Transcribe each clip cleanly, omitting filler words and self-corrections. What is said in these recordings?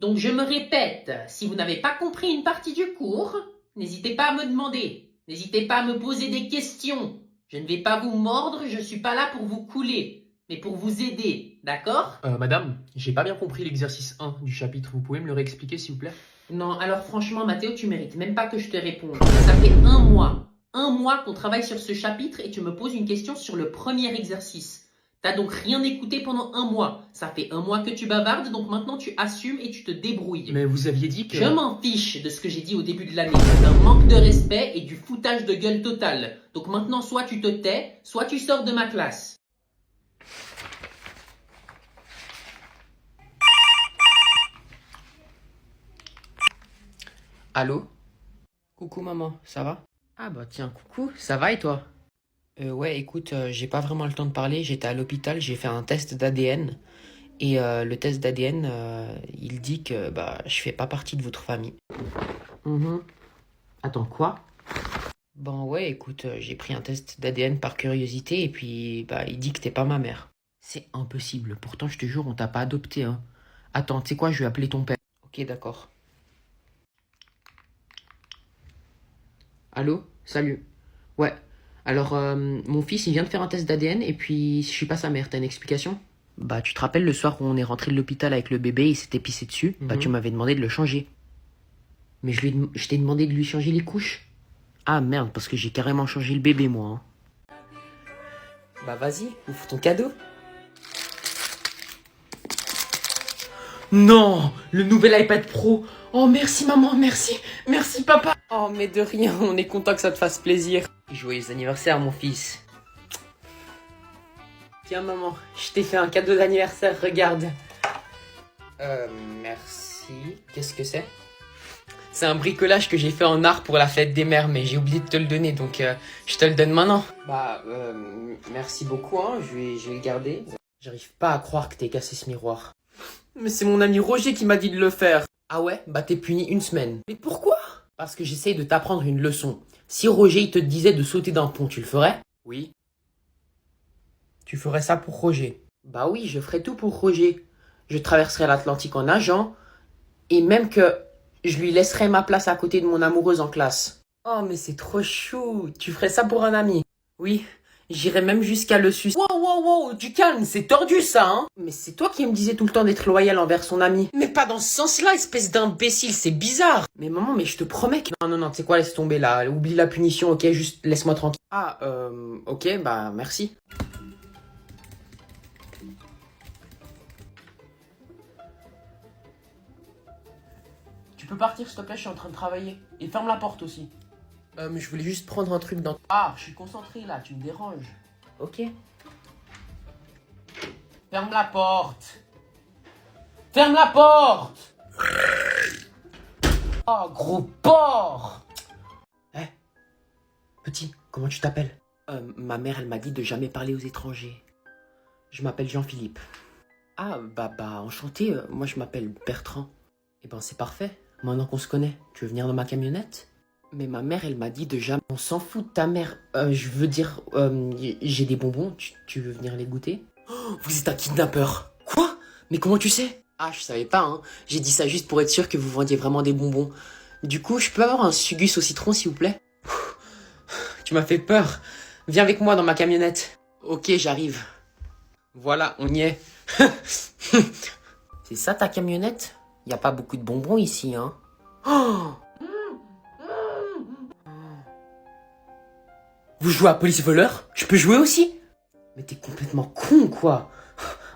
Donc je me répète, si vous n'avez pas compris une partie du cours, n'hésitez pas à me demander. N'hésitez pas à me poser des questions. Je ne vais pas vous mordre, je suis pas là pour vous couler, mais pour vous aider, d'accord? Madame, j'ai pas bien compris l'exercice 1 du chapitre. Vous pouvez me le réexpliquer, s'il vous plaît? Non, alors franchement, Mathéo, tu mérites même pas que je te réponde. Ça fait un mois qu'on travaille sur ce chapitre et tu me poses une question sur le premier exercice. T'as donc rien écouté pendant un mois. Ça fait un mois que tu bavardes, donc maintenant tu assumes et tu te débrouilles. Mais vous aviez dit que... Je m'en fiche de ce que j'ai dit au début de l'année. C'est un manque de respect et du foutage de gueule total. Donc maintenant, soit tu te tais, soit tu sors de ma classe. Allô? Coucou maman, ça va? Ah bah tiens, coucou, ça va et toi? Ouais, écoute, j'ai pas vraiment le temps de parler, j'étais à l'hôpital, j'ai fait un test d'ADN et le test d'ADN, il dit que bah je fais pas partie de votre famille. Mhm. Attends, quoi? Bon ouais, écoute, j'ai pris un test d'ADN par curiosité et puis bah il dit que t'es pas ma mère. C'est impossible, pourtant je te jure, on t'a pas adopté, hein. Attends, tu sais quoi, je vais appeler ton père. Ok, d'accord. Allô? Salut. Ouais. Alors, mon fils, il vient de faire un test d'ADN et puis je suis pas sa mère. T'as une explication? Bah, tu te rappelles le soir où on est rentré de l'hôpital avec le bébé, il s'était pissé dessus? Bah, tu m'avais demandé de le changer. Mais je t'ai demandé de lui changer les couches. Ah merde, parce que j'ai carrément changé le bébé, moi, hein. Bah, vas-y, ouvre ton cadeau. Non, le nouvel iPad Pro. Oh, merci maman, merci. Merci papa. Oh, mais de rien, on est content que ça te fasse plaisir. Joyeux anniversaire, mon fils. Tiens maman, je t'ai fait un cadeau d'anniversaire, regarde. Merci. Qu'est-ce que c'est? C'est un bricolage que j'ai fait en art pour la fête des mères, mais j'ai oublié de te le donner, donc je te le donne maintenant. Bah, merci beaucoup, hein, je vais le garder. J'arrive pas à croire que t'aies cassé ce miroir. Mais c'est mon ami Roger qui m'a dit de le faire. Ah ouais? Bah t'es puni une semaine. Mais pourquoi? Parce que j'essaye de t'apprendre une leçon. Si Roger il te disait de sauter d'un pont, tu le ferais? Oui. Tu ferais ça pour Roger? Bah oui, je ferais tout pour Roger. Je traverserais l'Atlantique en nageant, et même que je lui laisserais ma place à côté de mon amoureuse en classe. Oh mais c'est trop chou, tu ferais ça pour un ami? Oui, j'irais même jusqu'à le sucer. Wow, wow, wow, du calme, c'est tordu ça, hein? Mais c'est toi qui me disais tout le temps d'être loyal envers son ami. Mais pas dans ce sens-là, espèce d'imbécile, c'est bizarre. Mais maman, mais je te promets que... Non, non, non, tu sais quoi, laisse tomber là, oublie la punition, ok, juste laisse-moi tranquille. Ah, ok, bah merci. Tu peux partir s'il te plaît, je suis en train de travailler. Et ferme la porte aussi. Mais je voulais juste prendre un truc dans... Ah, je suis concentré là, tu me déranges. Ok. Ferme la porte. Ferme la porte. Oh, gros porc. Eh, petit, comment tu t'appelles? Ma mère, elle m'a dit de jamais parler aux étrangers. Je m'appelle Jean-Philippe. Ah, bah, enchanté, moi je m'appelle Bertrand. Eh ben, c'est parfait. Maintenant qu'on se connaît, tu veux venir dans ma camionnette? Mais ma mère, elle m'a dit de jamais... On s'en fout de ta mère. Je veux dire, j'ai des bonbons, tu veux venir les goûter? Oh, vous êtes un kidnappeur. Quoi? Mais comment tu sais? Ah, je savais pas, hein. J'ai dit ça juste pour être sûr que vous vendiez vraiment des bonbons. Du coup, je peux avoir un sugus au citron, s'il vous plaît? Tu m'as fait peur. Viens avec moi dans ma camionnette. Ok, j'arrive. Voilà, on y est. C'est ça ta camionnette? Y a pas beaucoup de bonbons ici, hein? Oh! Vous jouez à police voleur? Je peux jouer aussi? Mais t'es complètement con, quoi.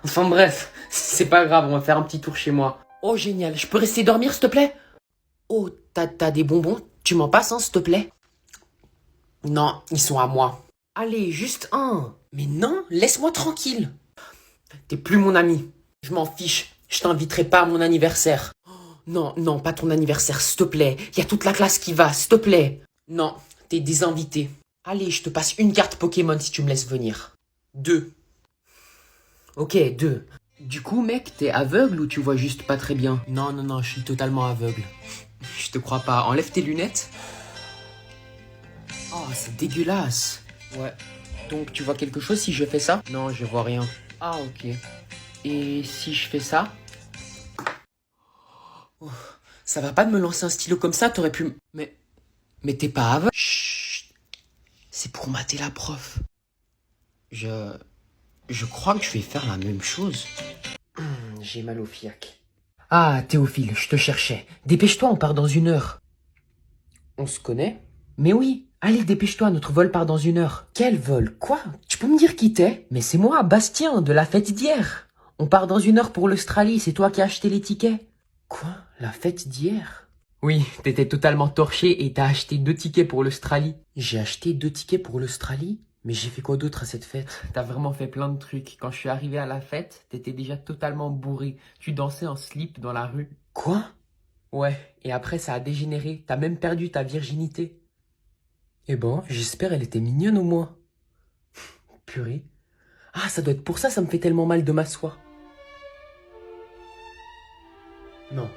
Enfin bref, c'est pas grave, on va faire un petit tour chez moi. Oh génial, je peux rester dormir s'il te plaît? Oh, t'as des bonbons? Tu m'en passes un s'il te plaît? Non, ils sont à moi. Allez, juste un. Mais non, laisse-moi tranquille. T'es plus mon ami. Je m'en fiche, je t'inviterai pas à mon anniversaire. Non, non, pas ton anniversaire, s'il te plaît. Y a toute la classe qui va, s'il te plaît. Non, t'es désinvité. Allez, je te passe une carte Pokémon si tu me laisses venir. 2. Ok, 2. Du coup, mec, t'es aveugle ou tu vois juste pas très bien? Non, non, non, je suis totalement aveugle. Je te crois pas. Enlève tes lunettes. Oh, c'est dégueulasse. Ouais. Donc, tu vois quelque chose si je fais ça? Non, je vois rien. Ah, ok. Et si je fais ça? Oh, ça va pas de me lancer un stylo comme ça, t'aurais pu... Mais t'es pas aveugle. Chut. C'est pour mater la prof. Je crois que je vais faire la même chose. J'ai mal au fiac. Ah, Théophile, je te cherchais. Dépêche-toi, on part dans 1 heure. On se connaît? Mais oui. Allez, dépêche-toi, notre vol part dans 1 heure. Quel vol? Quoi? Tu peux me dire qui t'es? Mais c'est moi, Bastien, de la fête d'hier. On part dans 1 heure pour l'Australie, c'est toi qui as acheté les tickets. Quoi? La fête d'hier? Oui, t'étais totalement torché et t'as acheté 2 tickets pour l'Australie. J'ai acheté 2 tickets pour l'Australie? Mais j'ai fait quoi d'autre à cette fête? T'as vraiment fait plein de trucs. Quand je suis arrivé à la fête, t'étais déjà totalement bourré. Tu dansais en slip dans la rue. Quoi? Ouais, et après ça a dégénéré. T'as même perdu ta virginité. Eh ben, j'espère elle était mignonne au moins. Purée. Ah, ça doit être pour ça, ça me fait tellement mal de m'asseoir. Non.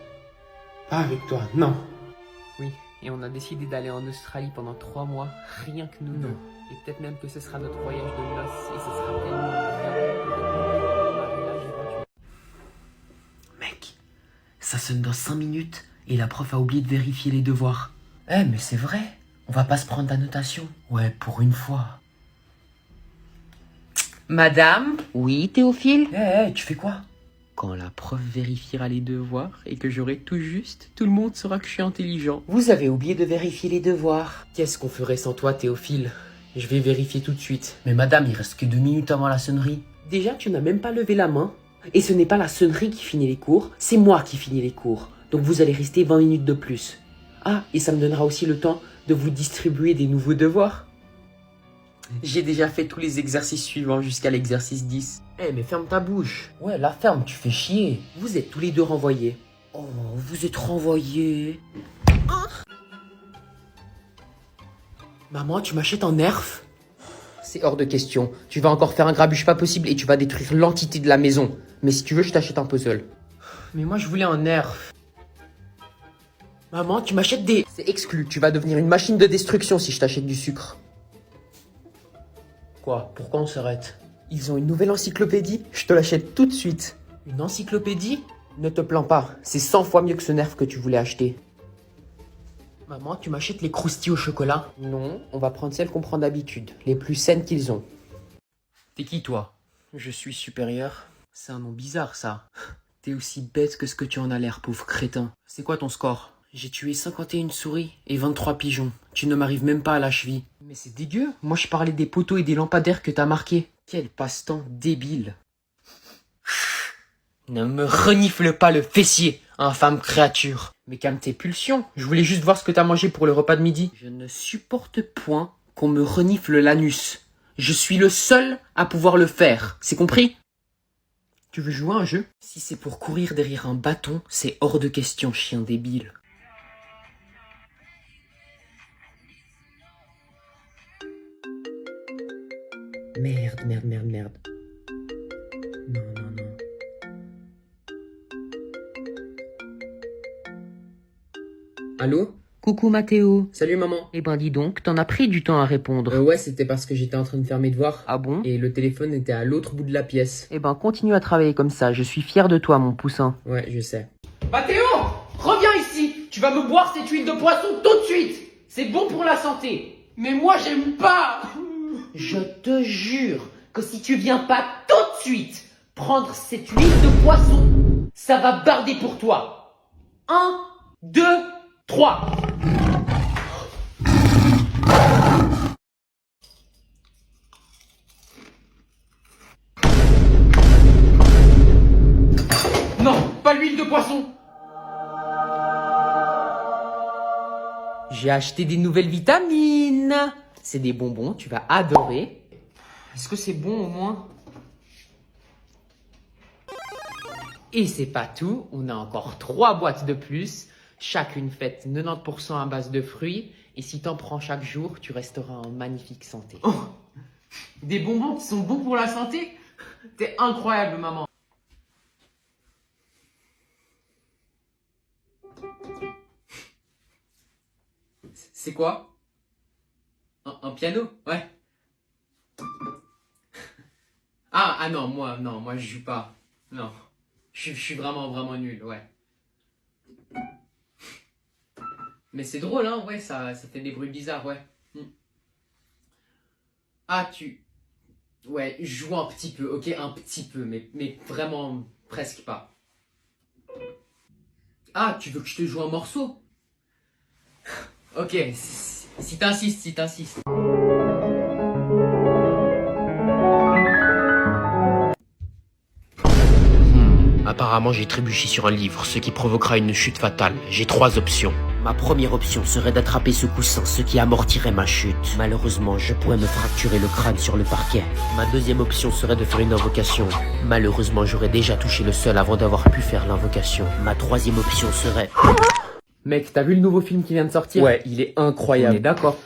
Pas avec toi, non. Oui, et on a décidé d'aller en Australie pendant 3 mois, rien que nous deux. Et peut-être même que ce sera notre voyage de noces, et ce sera tellement bien. Mec, ça sonne dans 5 minutes, et la prof a oublié de vérifier les devoirs. Eh, mais c'est vrai, on va pas se prendre la notation. Ouais, pour une fois. Madame? Oui, Théophile? Eh, tu fais quoi? Quand la prof vérifiera les devoirs et que j'aurai tout juste, tout le monde saura que je suis intelligent. Vous avez oublié de vérifier les devoirs. Qu'est-ce qu'on ferait sans toi, Théophile? Je vais vérifier tout de suite. Mais madame, il reste que 2 minutes avant la sonnerie. Déjà, tu n'as même pas levé la main. Et ce n'est pas la sonnerie qui finit les cours, c'est moi qui finis les cours. Donc vous allez rester 20 minutes de plus. Ah, et ça me donnera aussi le temps de vous distribuer des nouveaux devoirs. J'ai déjà fait tous les exercices suivants jusqu'à l'exercice 10. Eh, mais ferme ta bouche. Ouais, la ferme, tu fais chier. Vous êtes tous les deux renvoyés. Oh, vous êtes renvoyés. Maman, tu m'achètes un nerf? C'est hors de question. Tu vas encore faire un grabuge pas possible et tu vas détruire l'entité de la maison. Mais si tu veux, je t'achète un puzzle. Mais moi, je voulais un nerf. Maman, tu m'achètes des... C'est exclu. Tu vas devenir une machine de destruction si je t'achète du sucre. Quoi? Pourquoi on s'arrête? Ils ont une nouvelle encyclopédie? Je te l'achète tout de suite. Une encyclopédie? Ne te plains pas, c'est 100 fois mieux que ce nerf que tu voulais acheter. Maman, tu m'achètes les croustilles au chocolat? Non, on va prendre celles qu'on prend d'habitude, les plus saines qu'ils ont. T'es qui toi? Je suis supérieur. C'est un nom bizarre ça. T'es aussi bête que ce que tu en as l'air, pauvre crétin. C'est quoi ton score? J'ai tué 51 souris et 23 pigeons. Tu ne m'arrives même pas à la cheville. Mais c'est dégueu. Moi je parlais des poteaux et des lampadaires que t'as marqués. Quel passe-temps débile. Ne me renifle pas le fessier, infâme créature. Mais calme tes pulsions. Je voulais juste voir ce que t'as mangé pour le repas de midi. Je ne supporte point qu'on me renifle l'anus. Je suis le seul à pouvoir le faire. C'est compris? Tu veux jouer à un jeu? Si c'est pour courir derrière un bâton, c'est hors de question, chien débile. Merde. Non. Allô? Coucou Mathéo. Salut maman. Eh ben dis donc, t'en as pris du temps à répondre. Ouais, c'était parce que j'étais en train de faire mes devoirs. Ah bon? Et le téléphone était à l'autre bout de la pièce. Eh ben continue à travailler comme ça, je suis fier de toi mon poussin. Ouais, je sais. Mathéo, reviens ici. Tu vas me boire cette huile de poisson tout de suite. C'est bon pour la santé. Mais moi, j'aime pas. Je te jure que si tu viens pas tout de suite prendre cette huile de poisson, ça va barder pour toi. 1, 2, 3. Non, pas l'huile de poisson. J'ai acheté des nouvelles vitamines. C'est des bonbons, tu vas adorer. Est-ce que c'est bon au moins? Et c'est pas tout, on a encore 3 boîtes de plus. Chacune faite 90% à base de fruits. Et si t'en prends chaque jour, tu resteras en magnifique santé. Oh, des bonbons qui sont bons pour la santé? T'es incroyable, maman. C'est quoi? Un piano? Ouais. Ah non, moi je joue pas. Non. Je suis vraiment nul, ouais. Mais c'est drôle, hein, ouais, ça fait des bruits bizarres, ouais. Ah, Ouais, je joue un petit peu, ok, un petit peu, mais vraiment presque pas. Ah, tu veux que je te joue un morceau? Ok, si t'insistes, si t'insistes. Apparemment, j'ai trébuché sur un livre, ce qui provoquera une chute fatale. J'ai 3 options. Ma première option serait d'attraper ce coussin, ce qui amortirait ma chute. Malheureusement, je pourrais me fracturer le crâne sur le parquet. Ma deuxième option serait de faire une invocation. Malheureusement, j'aurais déjà touché le sol avant d'avoir pu faire l'invocation. Ma troisième option serait... Mec, t'as vu le nouveau film qui vient de sortir? Ouais, il est incroyable. On est d'accord.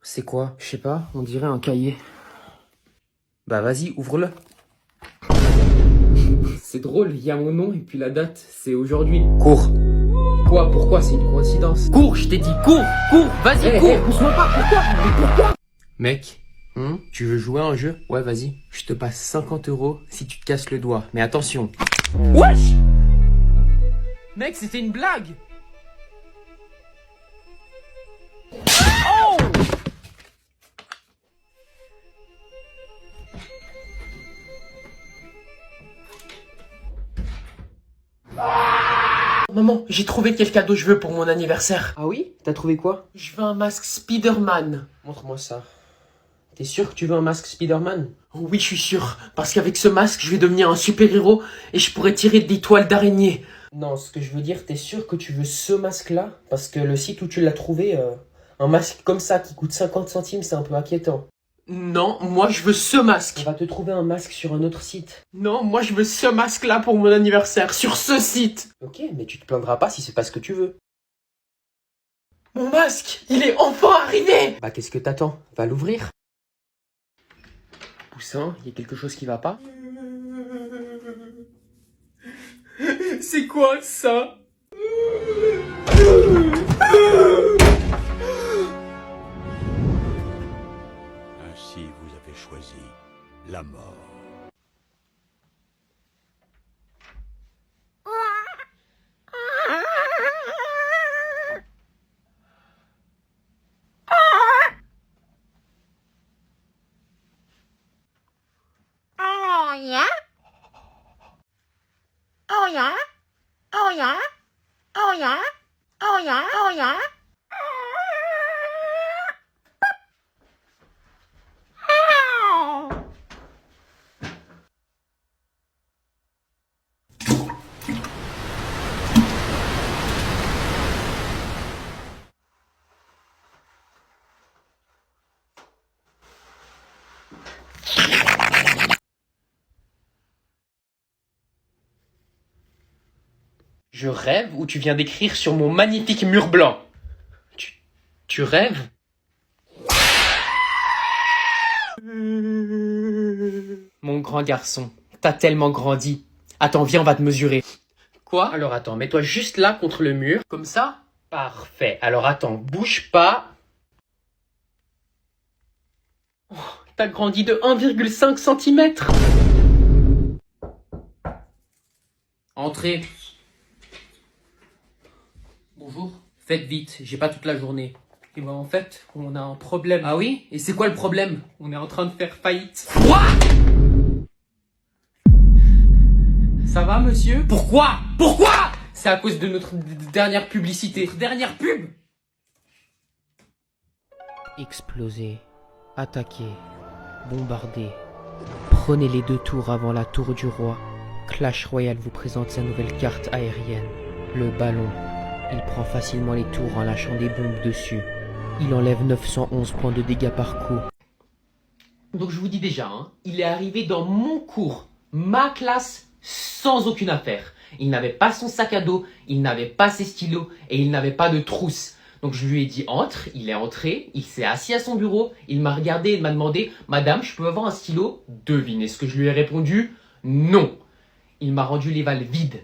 C'est quoi? Je sais pas, on dirait un cahier. Bah vas-y, ouvre-le. C'est drôle, il y a mon nom et puis la date, c'est aujourd'hui. Cours. Quoi? Pourquoi? C'est une coïncidence. Cours, je t'ai dit, cours, vas-y, cours. Pousse-moi pas, pourquoi? Mec, tu veux jouer à un jeu? Ouais, vas-y. Je te passe 50 € si tu te casses le doigt. Mais attention. Wesh! Mec, c'était une blague! Maman, j'ai trouvé quel cadeau je veux pour mon anniversaire. Ah oui? T'as trouvé quoi? Je veux un masque Spider-Man. Montre-moi ça. T'es sûr que tu veux un masque Spider-Man? Oui, je suis sûr. Parce qu'avec ce masque, je vais devenir un super-héros et je pourrai tirer des toiles d'araignée. Non, ce que je veux dire, t'es sûr que tu veux ce masque-là? Parce que le site où tu l'as trouvé, un masque comme ça qui coûte 50 centimes, c'est un peu inquiétant. Non, moi je veux ce masque. On va te trouver un masque sur un autre site. Non, moi je veux ce masque-là pour mon anniversaire, sur ce site. Ok, mais tu te plaindras pas si c'est pas ce que tu veux. Mon masque, il est enfin arrivé. Bah qu'est-ce que t'attends? Va l'ouvrir. Poussin, il y a quelque chose qui va pas? C'est quoi ça? Ainsi vous avez choisi la mort. Oh yeah? Oh yeah? Oh yeah? Oh yeah? Oh yeah? Oh yeah? Je rêve ou tu viens d'écrire sur mon magnifique mur blanc? Tu rêves? Mon grand garçon, t'as tellement grandi. Attends, viens, on va te mesurer. Quoi? Alors attends, mets-toi juste là contre le mur. Comme ça? Parfait. Alors attends, bouge pas. Oh, t'as grandi de 1,5 cm. Entrez. Bonjour. Faites vite, j'ai pas toute la journée. Et ben en fait, on a un problème. Ah oui? Et c'est quoi le problème? On est en train de faire faillite. Quoi? Ça va, monsieur? Pourquoi? Pourquoi? C'est à cause de notre dernière publicité. Notre dernière pub? Exploser, attaquer, bombarder. Prenez les 2 tours avant la tour du roi. Clash Royale vous présente sa nouvelle carte aérienne. Le ballon. Il prend facilement les tours en lâchant des bombes dessus. Il enlève 911 points de dégâts par coup. Donc je vous dis déjà, hein, il est arrivé dans mon cours, ma classe, sans aucune affaire. Il n'avait pas son sac à dos, il n'avait pas ses stylos et il n'avait pas de trousse. Donc je lui ai dit entre, il est entré, il s'est assis à son bureau, il m'a regardé et m'a demandé « Madame, je peux avoir un stylo ?» Devinez ce que je lui ai répondu? Non. Il m'a rendu les valves vides.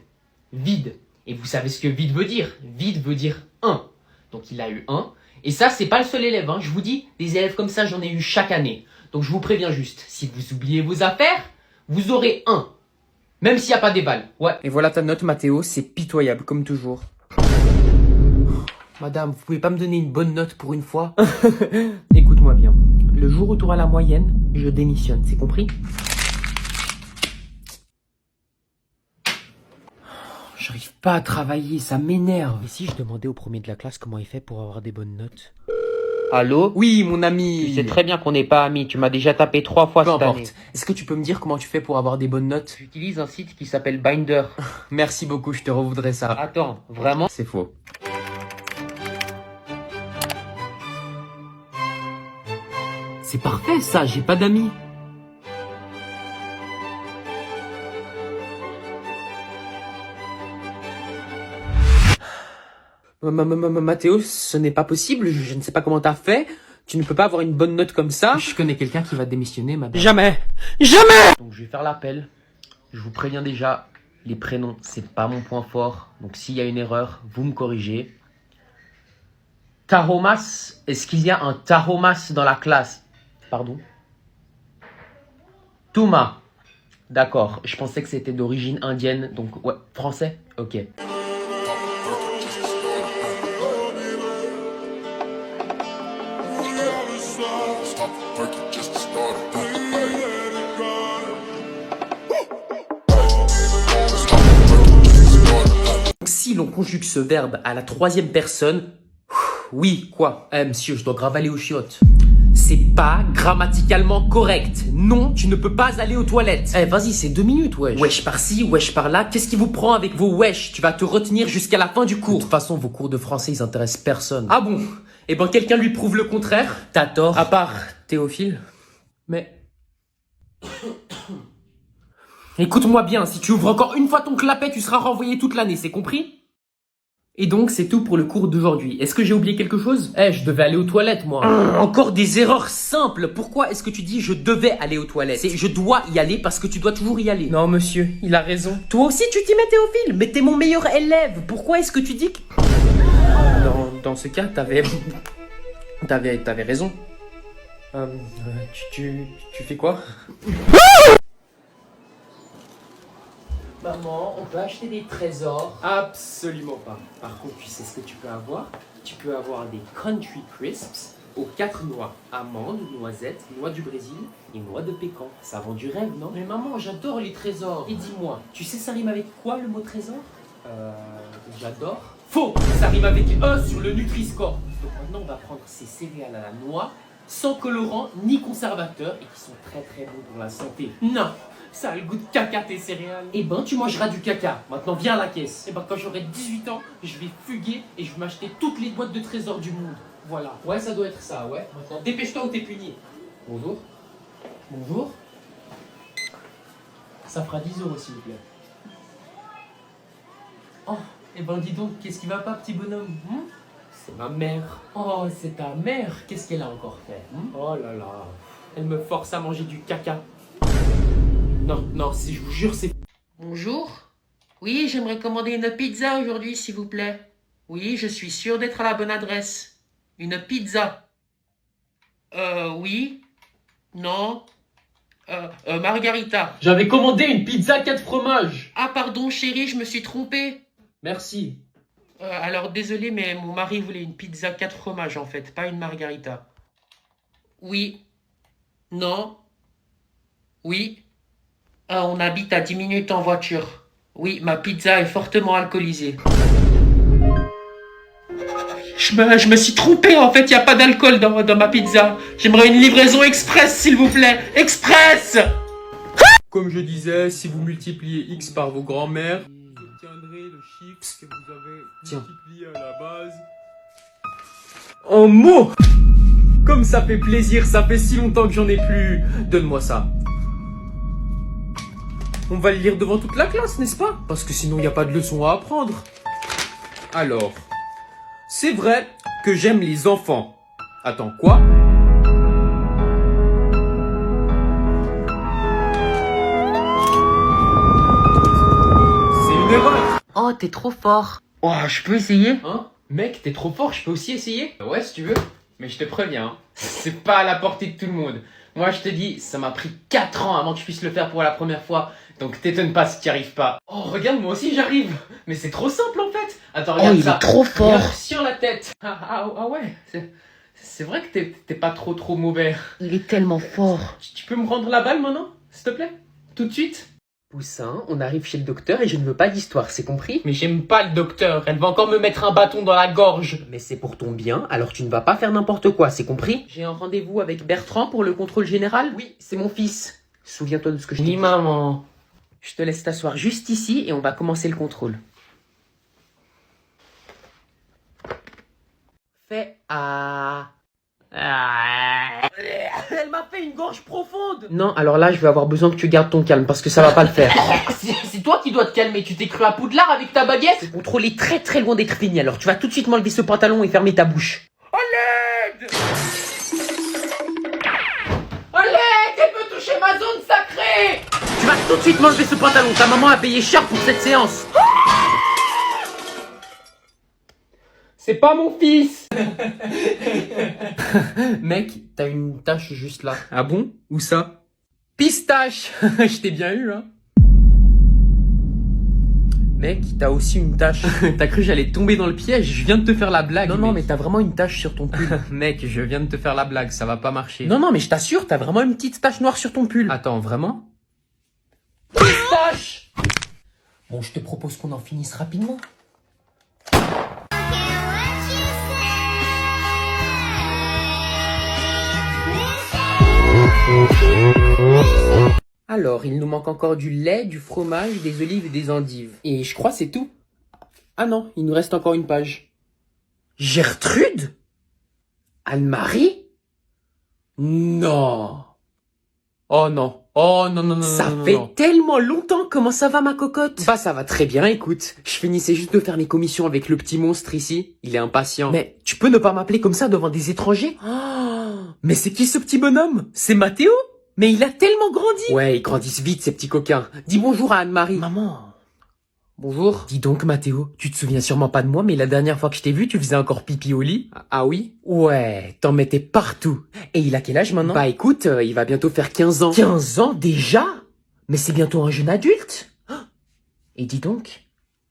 Vide. Et vous savez ce que vide veut dire? Vide veut dire 1. Donc il a eu 1. Et ça, c'est pas le seul élève. Hein. Je vous dis, des élèves comme ça, j'en ai eu chaque année. Donc je vous préviens juste, si vous oubliez vos affaires, vous aurez 1. Même s'il n'y a pas des balles. Ouais. Et voilà ta note, Mathéo, c'est pitoyable comme toujours. Madame, vous pouvez pas me donner une bonne note pour une fois? Écoute-moi bien. Le jour où tu auras la moyenne, je démissionne, c'est compris? J'arrive pas à travailler, ça m'énerve. Et si je demandais au premier de la classe comment il fait pour avoir des bonnes notes? Allô? Oui, mon ami. Tu sais très bien qu'on n'est pas amis. Tu m'as déjà tapé 3 fois Peu cette année. importe. Est-ce que tu peux me dire comment tu fais pour avoir des bonnes notes? J'utilise un site qui s'appelle Binder. Merci beaucoup, je te revoudrais ça. Attends, vraiment? C'est faux. C'est parfait ça, j'ai pas d'amis. Mathéo, ce n'est pas possible, je ne sais pas comment t'as fait. Tu ne peux pas avoir une bonne note comme ça. Je connais quelqu'un qui va démissionner, madame. Jamais! Jamais! Donc je vais faire l'appel. Je vous préviens déjà, les prénoms, c'est pas mon point fort. Donc s'il y a une erreur, vous me corrigez. Taromas, est-ce qu'il y a un Taromas dans la classe? Pardon? Touma. D'accord, je pensais que c'était d'origine indienne, donc ouais, français? Ok. Si l'on conjugue ce verbe à la troisième personne, oui, quoi? Monsieur, je dois grave aller aux chiottes. C'est pas grammaticalement correct. Non, tu ne peux pas aller aux toilettes. Vas-y, c'est 2 minutes, wesh. Wesh par-ci, wesh par-là, qu'est-ce qui vous prend avec vos wesh? Tu vas te retenir jusqu'à la fin du De cours. toute façon, vos cours de français, ils intéressent personne. Ah bon? Eh ben quelqu'un lui prouve le contraire? T'as tort. À part Théophile. Mais... Écoute-moi bien, si tu ouvres encore une fois ton clapet, tu seras renvoyé toute l'année, c'est compris? Et donc, c'est tout pour le cours d'aujourd'hui. Est-ce que j'ai oublié quelque chose? Je devais aller aux toilettes, moi. Encore des erreurs simples. Pourquoi est-ce que tu dis je devais aller aux toilettes? C'est je dois y aller parce que tu dois toujours y aller. Non, monsieur, il a raison. Toi aussi, tu t'y mets, Théophile. Mais t'es mon meilleur élève. Pourquoi est-ce que tu dis que... Dans ce cas, t'avais raison. Tu fais quoi? Maman, on peut acheter des trésors? Absolument pas. Par contre, tu sais ce que tu peux avoir? Tu peux avoir des Country Crisps aux 4 noix. Amandes, noisettes, noix du Brésil et noix de pécan. Ça vend du rêve, non? Mais maman, j'adore les trésors. Et dis-moi, tu sais ça rime avec quoi le mot trésor? J'adore. Faux! Ça rime avec E sur le Nutri-Score. Donc maintenant, on va prendre ces céréales à la noix, sans colorant ni conservateur et qui sont très très bons pour la santé. Non! Ça a le goût de caca tes céréales. Eh ben tu mangeras du caca. Maintenant viens à la caisse. Eh ben quand j'aurai 18 ans, je vais fuguer et je vais m'acheter toutes les boîtes de trésors du monde. Voilà. Ouais, ça doit être ça, ouais. Maintenant dépêche-toi ou t'es puni. Bonjour. Bonjour. Ça fera 10 € s'il vous plaît. Oh, eh ben dis donc, qu'est-ce qui va pas petit bonhomme? C'est ma mère. Oh, c'est ta mère. Qu'est-ce qu'elle a encore fait? Oh là là. Elle me force à manger du caca. Non, non, si je vous jure, c'est... Bonjour. Oui, j'aimerais commander une pizza aujourd'hui, s'il vous plaît. Oui, je suis sûr d'être à la bonne adresse. Une pizza. Oui. Non. Margarita. J'avais commandé une pizza 4 fromages. Ah, pardon, chérie, je me suis trompé. Merci. Alors, désolé, mais mon mari voulait une pizza 4 fromages, en fait, pas une margarita. Oui. Non. Oui. Ah, on habite à 10 minutes en voiture. Oui, ma pizza est fortement alcoolisée. Je me suis trompé, en fait, il n'y a pas d'alcool dans ma pizza. J'aimerais une livraison express, s'il vous plaît. Express! Comme je disais, si vous multipliez x par vos grands-mères, vous obtiendrez le chiffre que vous avez multiplié à la base. En mots! Comme ça fait plaisir, ça fait si longtemps que j'en ai plus. Donne-moi ça. On va le lire devant toute la classe, n'est-ce pas? Parce que sinon, il n'y a pas de leçon à apprendre. Alors, c'est vrai que j'aime les enfants. Attends, quoi? C'est une erreur. Oh, t'es trop fort. Oh, je peux essayer? Hein? Mec, t'es trop fort, je peux aussi essayer? Ouais, si tu veux. Mais je te préviens, hein, c'est pas à la portée de tout le monde. Moi, je te dis, ça m'a pris 4 ans avant que je puisse le faire pour la première fois. Donc t'étonnes pas si t'y arrives pas. Oh, regarde, moi aussi j'arrive. Mais c'est trop simple en fait. Attends, regarde il ça. est trop fort. Regarde, si on la tête. Ah ouais, c'est vrai que t'es pas trop mauvais. Il est tellement fort. Tu peux me rendre la balle maintenant, s'il te plaît? Tout de suite? Poussin, on arrive chez le docteur et je ne veux pas d'histoire, c'est compris? Mais j'aime pas le docteur, elle va encore me mettre un bâton dans la gorge. Mais c'est pour ton bien, alors tu ne vas pas faire n'importe quoi, c'est compris? J'ai un rendez-vous avec Bertrand pour le contrôle général? Oui, c'est mon fils. Souviens-toi de ce que je t'ai dit. Maman. Je te laisse t'asseoir juste ici et on va commencer le contrôle. Fais à... Elle m'a fait une gorge profonde. Non, alors là, je vais avoir besoin que tu gardes ton calme parce que ça va pas le faire. C'est toi qui dois te calmer, tu t'es cru à Poudlard avec ta baguette? Le contrôle est très loin d'être fini, alors tu vas tout de suite m'enlever ce pantalon et fermer ta bouche. Elle peut toucher ma zone sacrée. Tu vas tout de suite m'enlever ce pantalon, ta maman a payé cher pour cette séance. C'est pas mon fils. Mec, t'as une tache juste là. Ah bon? Où ça? Pistache. Je t'ai bien eu, hein. Mec, t'as aussi une tache. T'as cru que j'allais tomber dans le piège? Je viens de te faire la blague. Non, mais t'as vraiment une tache sur ton pull. Mec, je viens de te faire la blague, ça va pas marcher. Non, mais je t'assure, t'as vraiment une petite tache noire sur ton pull. Attends, vraiment? Pistache! Bon, je te propose qu'on en finisse rapidement. Alors, il nous manque encore du lait, du fromage, des olives et des endives. Et je crois c'est tout. Ah non, il nous reste encore une page. Gertrude? Anne-Marie? Non. Oh non. Oh non. Ça non, fait non. tellement longtemps. Comment ça va, ma cocotte? Bah, ça va très bien, écoute. Je finissais juste de faire mes commissions avec le petit monstre ici. Il est impatient. Mais tu peux ne pas m'appeler comme ça devant des étrangers? Mais c'est qui ce petit bonhomme? C'est Mathéo? Mais il a tellement grandi. Ouais, ils grandissent vite, ces petits coquins. Dis bonjour à Anne-Marie. Maman. Bonjour. Dis donc, Mathéo, tu te souviens sûrement pas de moi, mais la dernière fois que je t'ai vu, tu faisais encore pipi au lit. Ah oui? Ouais, t'en mettais partout. Et il a quel âge maintenant? Bah écoute, il va bientôt faire 15 ans. 15 ans déjà? Mais c'est bientôt un jeune adulte. Et dis donc,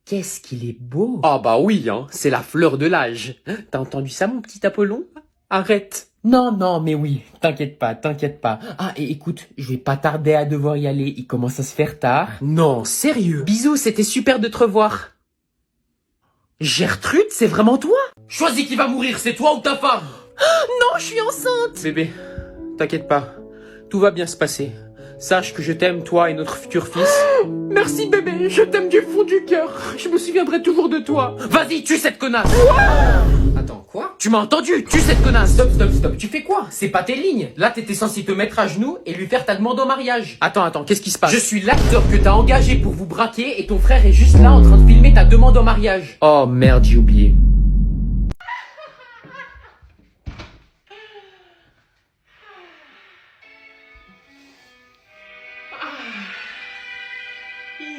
qu'est-ce qu'il est beau. Ah bah oui, hein, c'est la fleur de l'âge. T'as entendu ça, mon petit Apollon? Arrête. Non, mais oui, t'inquiète pas. Ah, et écoute, je vais pas tarder à devoir y aller, il commence à se faire tard. Non, sérieux. Bisous, c'était super de te revoir. Gertrude, c'est vraiment toi? Choisis qui va mourir, c'est toi ou ta femme? Non, je suis enceinte. Bébé, t'inquiète pas, tout va bien se passer. Sache que je t'aime, toi et notre futur fils. Merci bébé, je t'aime du fond du cœur. Je me souviendrai toujours de toi. Vas-y, tue cette connasse. Attends, quoi? Tu m'as entendu? Tue cette connasse. Stop. Tu fais quoi? C'est pas tes lignes. Là, t'étais censé te mettre à genoux et lui faire ta demande en mariage. Attends, qu'est-ce qui se passe? Je suis l'acteur que t'as engagé pour vous braquer et ton frère est juste là en train de filmer ta demande en mariage. Oh merde, j'ai oublié.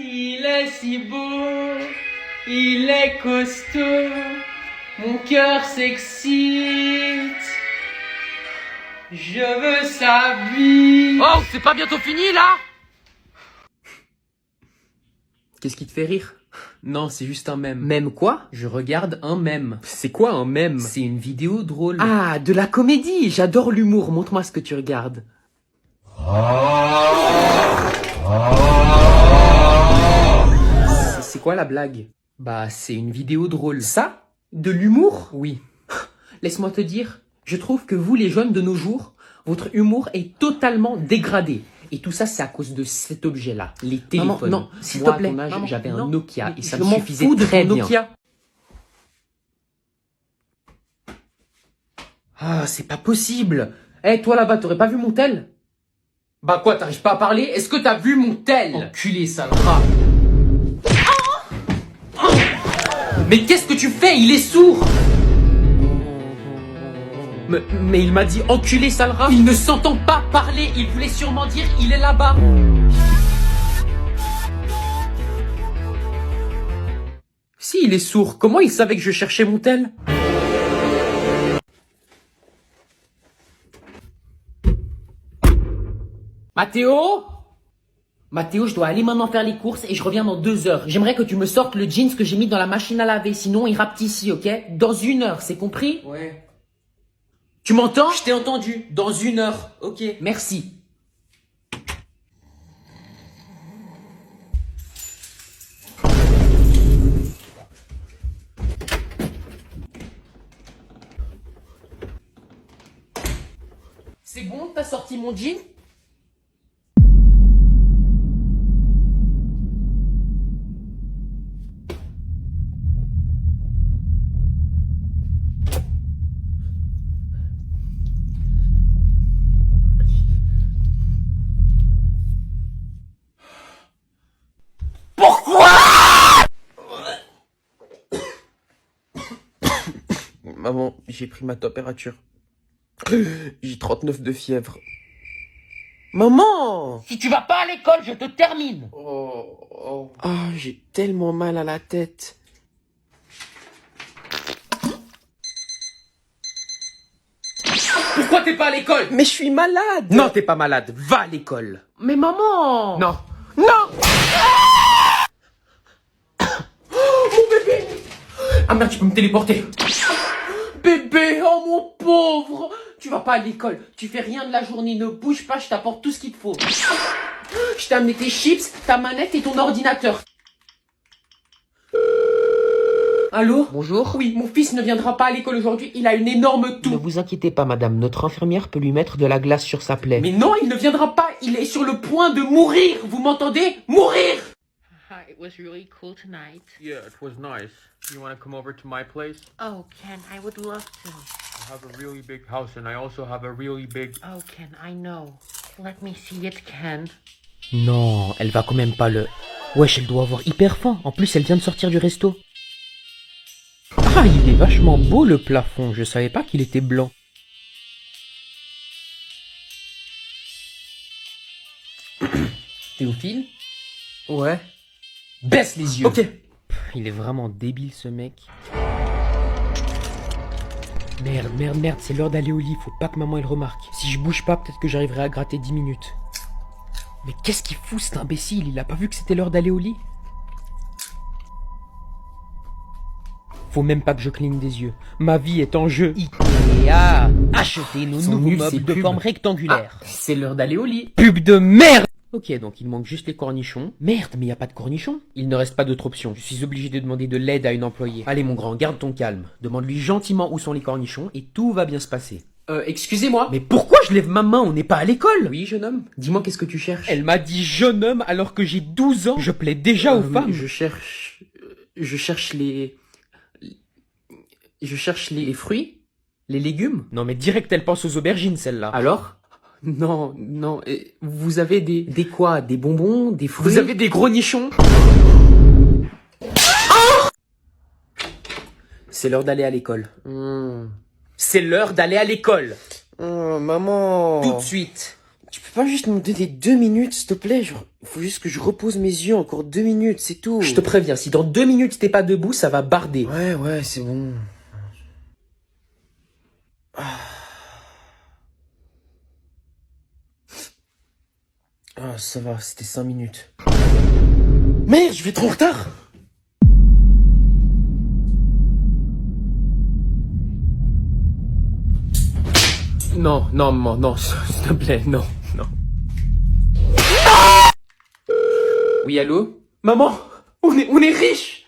Il est si beau, il est costaud, mon cœur s'excite, je veux sa vie. Oh, c'est pas bientôt fini là? Qu'est-ce qui te fait rire? Non, c'est juste un mème. Mème quoi? Je regarde un mème. C'est quoi un mème? C'est une vidéo drôle. Ah, de la comédie, j'adore l'humour, montre-moi ce que tu regardes. C'est quoi la blague? Bah, c'est une vidéo drôle. Ça? De l'humour? Oui. Laisse-moi te dire, je trouve que vous les jeunes de nos jours, votre humour est totalement dégradé. Et tout ça, c'est à cause de cet objet-là, les téléphones. Non, s'il te plaît. À ton âge, J'avais un non, Nokia et ça je me m'en suffisait fous de très ton bien. Nokia. Ah, c'est pas possible. Eh, toi là-bas, t'aurais pas vu mon tel? Bah quoi, t'arrives pas à parler? Est-ce que t'as vu mon tel? Enculé, sale rat. Mais qu'est-ce que tu fais? Il est sourd. Mais il m'a dit enculé, sale rat. Il ne s'entend pas parler. Il voulait sûrement dire il est là-bas. Si il est sourd, comment il savait que je cherchais mon tel? Mathéo? Mathéo, je dois aller maintenant faire les courses et je reviens dans 2 heures. J'aimerais que tu me sortes le jeans que j'ai mis dans la machine à laver, sinon il rapte ici, ok? Dans 1 heure, c'est compris? Ouais. Tu m'entends? Je t'ai entendu. Dans 1 heure. Ok. Merci. C'est bon, t'as sorti mon jean? Maman, j'ai pris ma température. J'ai 39 de fièvre. Maman! Si tu vas pas à l'école, je te termine. Ah, j'ai tellement mal à la tête. Pourquoi t'es pas à l'école? Mais je suis malade! Non, t'es pas malade. Va à l'école. Mais maman! Non. Non! Ah merde, tu peux me téléporter. Bébé, oh mon pauvre. Tu vas pas à l'école, tu fais rien de la journée, ne bouge pas, je t'apporte tout ce qu'il te faut. Je t'ai amené tes chips, ta manette et ton ordinateur. Allô? Bonjour. Oui, mon fils ne viendra pas à l'école aujourd'hui, il a une énorme toux. Ne vous inquiétez pas, madame, notre infirmière peut lui mettre de la glace sur sa plaie. Mais non, il ne viendra pas, il est sur le point de mourir, vous m'entendez? Mourir! Hi, it was really cool tonight. Yeah, it was nice. You want to come over to my place? Oh, Ken, I would love to. I have a really big house and I also have a really big... Oh, Ken, I know. Let me see it, Ken. Non, elle va quand même pas le... Wesh, elle doit avoir hyper faim. En plus, elle vient de sortir du resto. Ah, il est vachement beau le plafond. Je savais pas qu'il était blanc. Théophile? Ouais. Baisse les yeux. Ok. Il est vraiment débile ce mec. Merde, c'est l'heure d'aller au lit. Faut pas que maman elle remarque. Si je bouge pas, peut-être que j'arriverai à gratter 10 minutes. Mais qu'est-ce qu'il fout cet imbécile? Il a pas vu que c'était l'heure d'aller au lit? Faut même pas que je cligne des yeux. Ma vie est en jeu. Ikea, achetez nos Ils sont nouveaux nuls, ces meubles de pubs. forme rectangulaire. C'est l'heure d'aller au lit. Pub de merde! Ok, donc il manque juste les cornichons. Merde, mais y a pas de cornichons. Il ne reste pas d'autre option. Je suis obligé de demander de l'aide à une employée. Allez mon grand, garde ton calme. Demande-lui gentiment où sont les cornichons et tout va bien se passer. Excusez-moi. Mais pourquoi je lève ma main? On n'est pas à l'école. Oui, jeune homme, dis-moi qu'est-ce que tu cherches? Elle m'a dit jeune homme alors que j'ai 12 ans. Je plais déjà aux femmes. Je cherche les fruits, les légumes. Non mais direct elle pense aux aubergines celle-là. Alors? Non, vous avez des quoi? Des bonbons, des fruits? Vous avez des gros nichons? C'est l'heure d'aller à l'école. C'est l'heure d'aller à l'école. Maman. Tout de suite. Tu peux pas juste me donner 2 minutes, s'il te plaît? Faut juste que je repose mes yeux encore 2 minutes, c'est tout. Je te préviens, si dans 2 minutes t'es pas debout, ça va barder. Ouais, c'est bon. Ah, ça va, c'était 5 minutes. Merde, je vais trop en retard! Non, maman, non, s'il te plaît, non. Oui, allô? Maman, on est riche!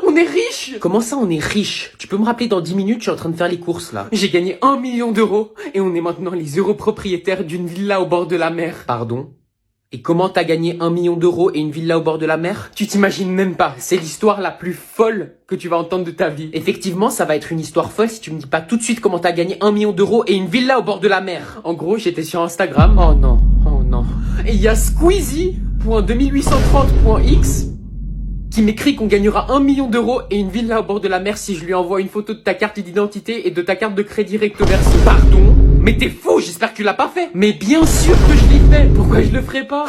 On est riche! Comment ça, on est riche? Tu peux me rappeler dans 10 minutes, je suis en train de faire les courses, là. J'ai gagné 1 million d'euros, et on est maintenant les heureux propriétaires d'une villa au bord de la mer. Pardon? Et comment t'as gagné 1 million d'euros et une villa au bord de la mer? Tu t'imagines même pas, c'est l'histoire la plus folle que tu vas entendre de ta vie. Effectivement, ça va être une histoire folle si tu me dis pas tout de suite comment t'as gagné 1 million d'euros et une villa au bord de la mer. En gros, j'étais sur Instagram. Oh non. Et il y a Squeezie.2830.x qui m'écrit qu'on gagnera 1 million d'euros et une villa au bord de la mer si je lui envoie une photo de ta carte d'identité et de ta carte de crédit recto verso. Pardon? Mais t'es fou, j'espère que tu l'as pas fait. Mais bien sûr que je l'ai fait. Pourquoi je le ferais pas?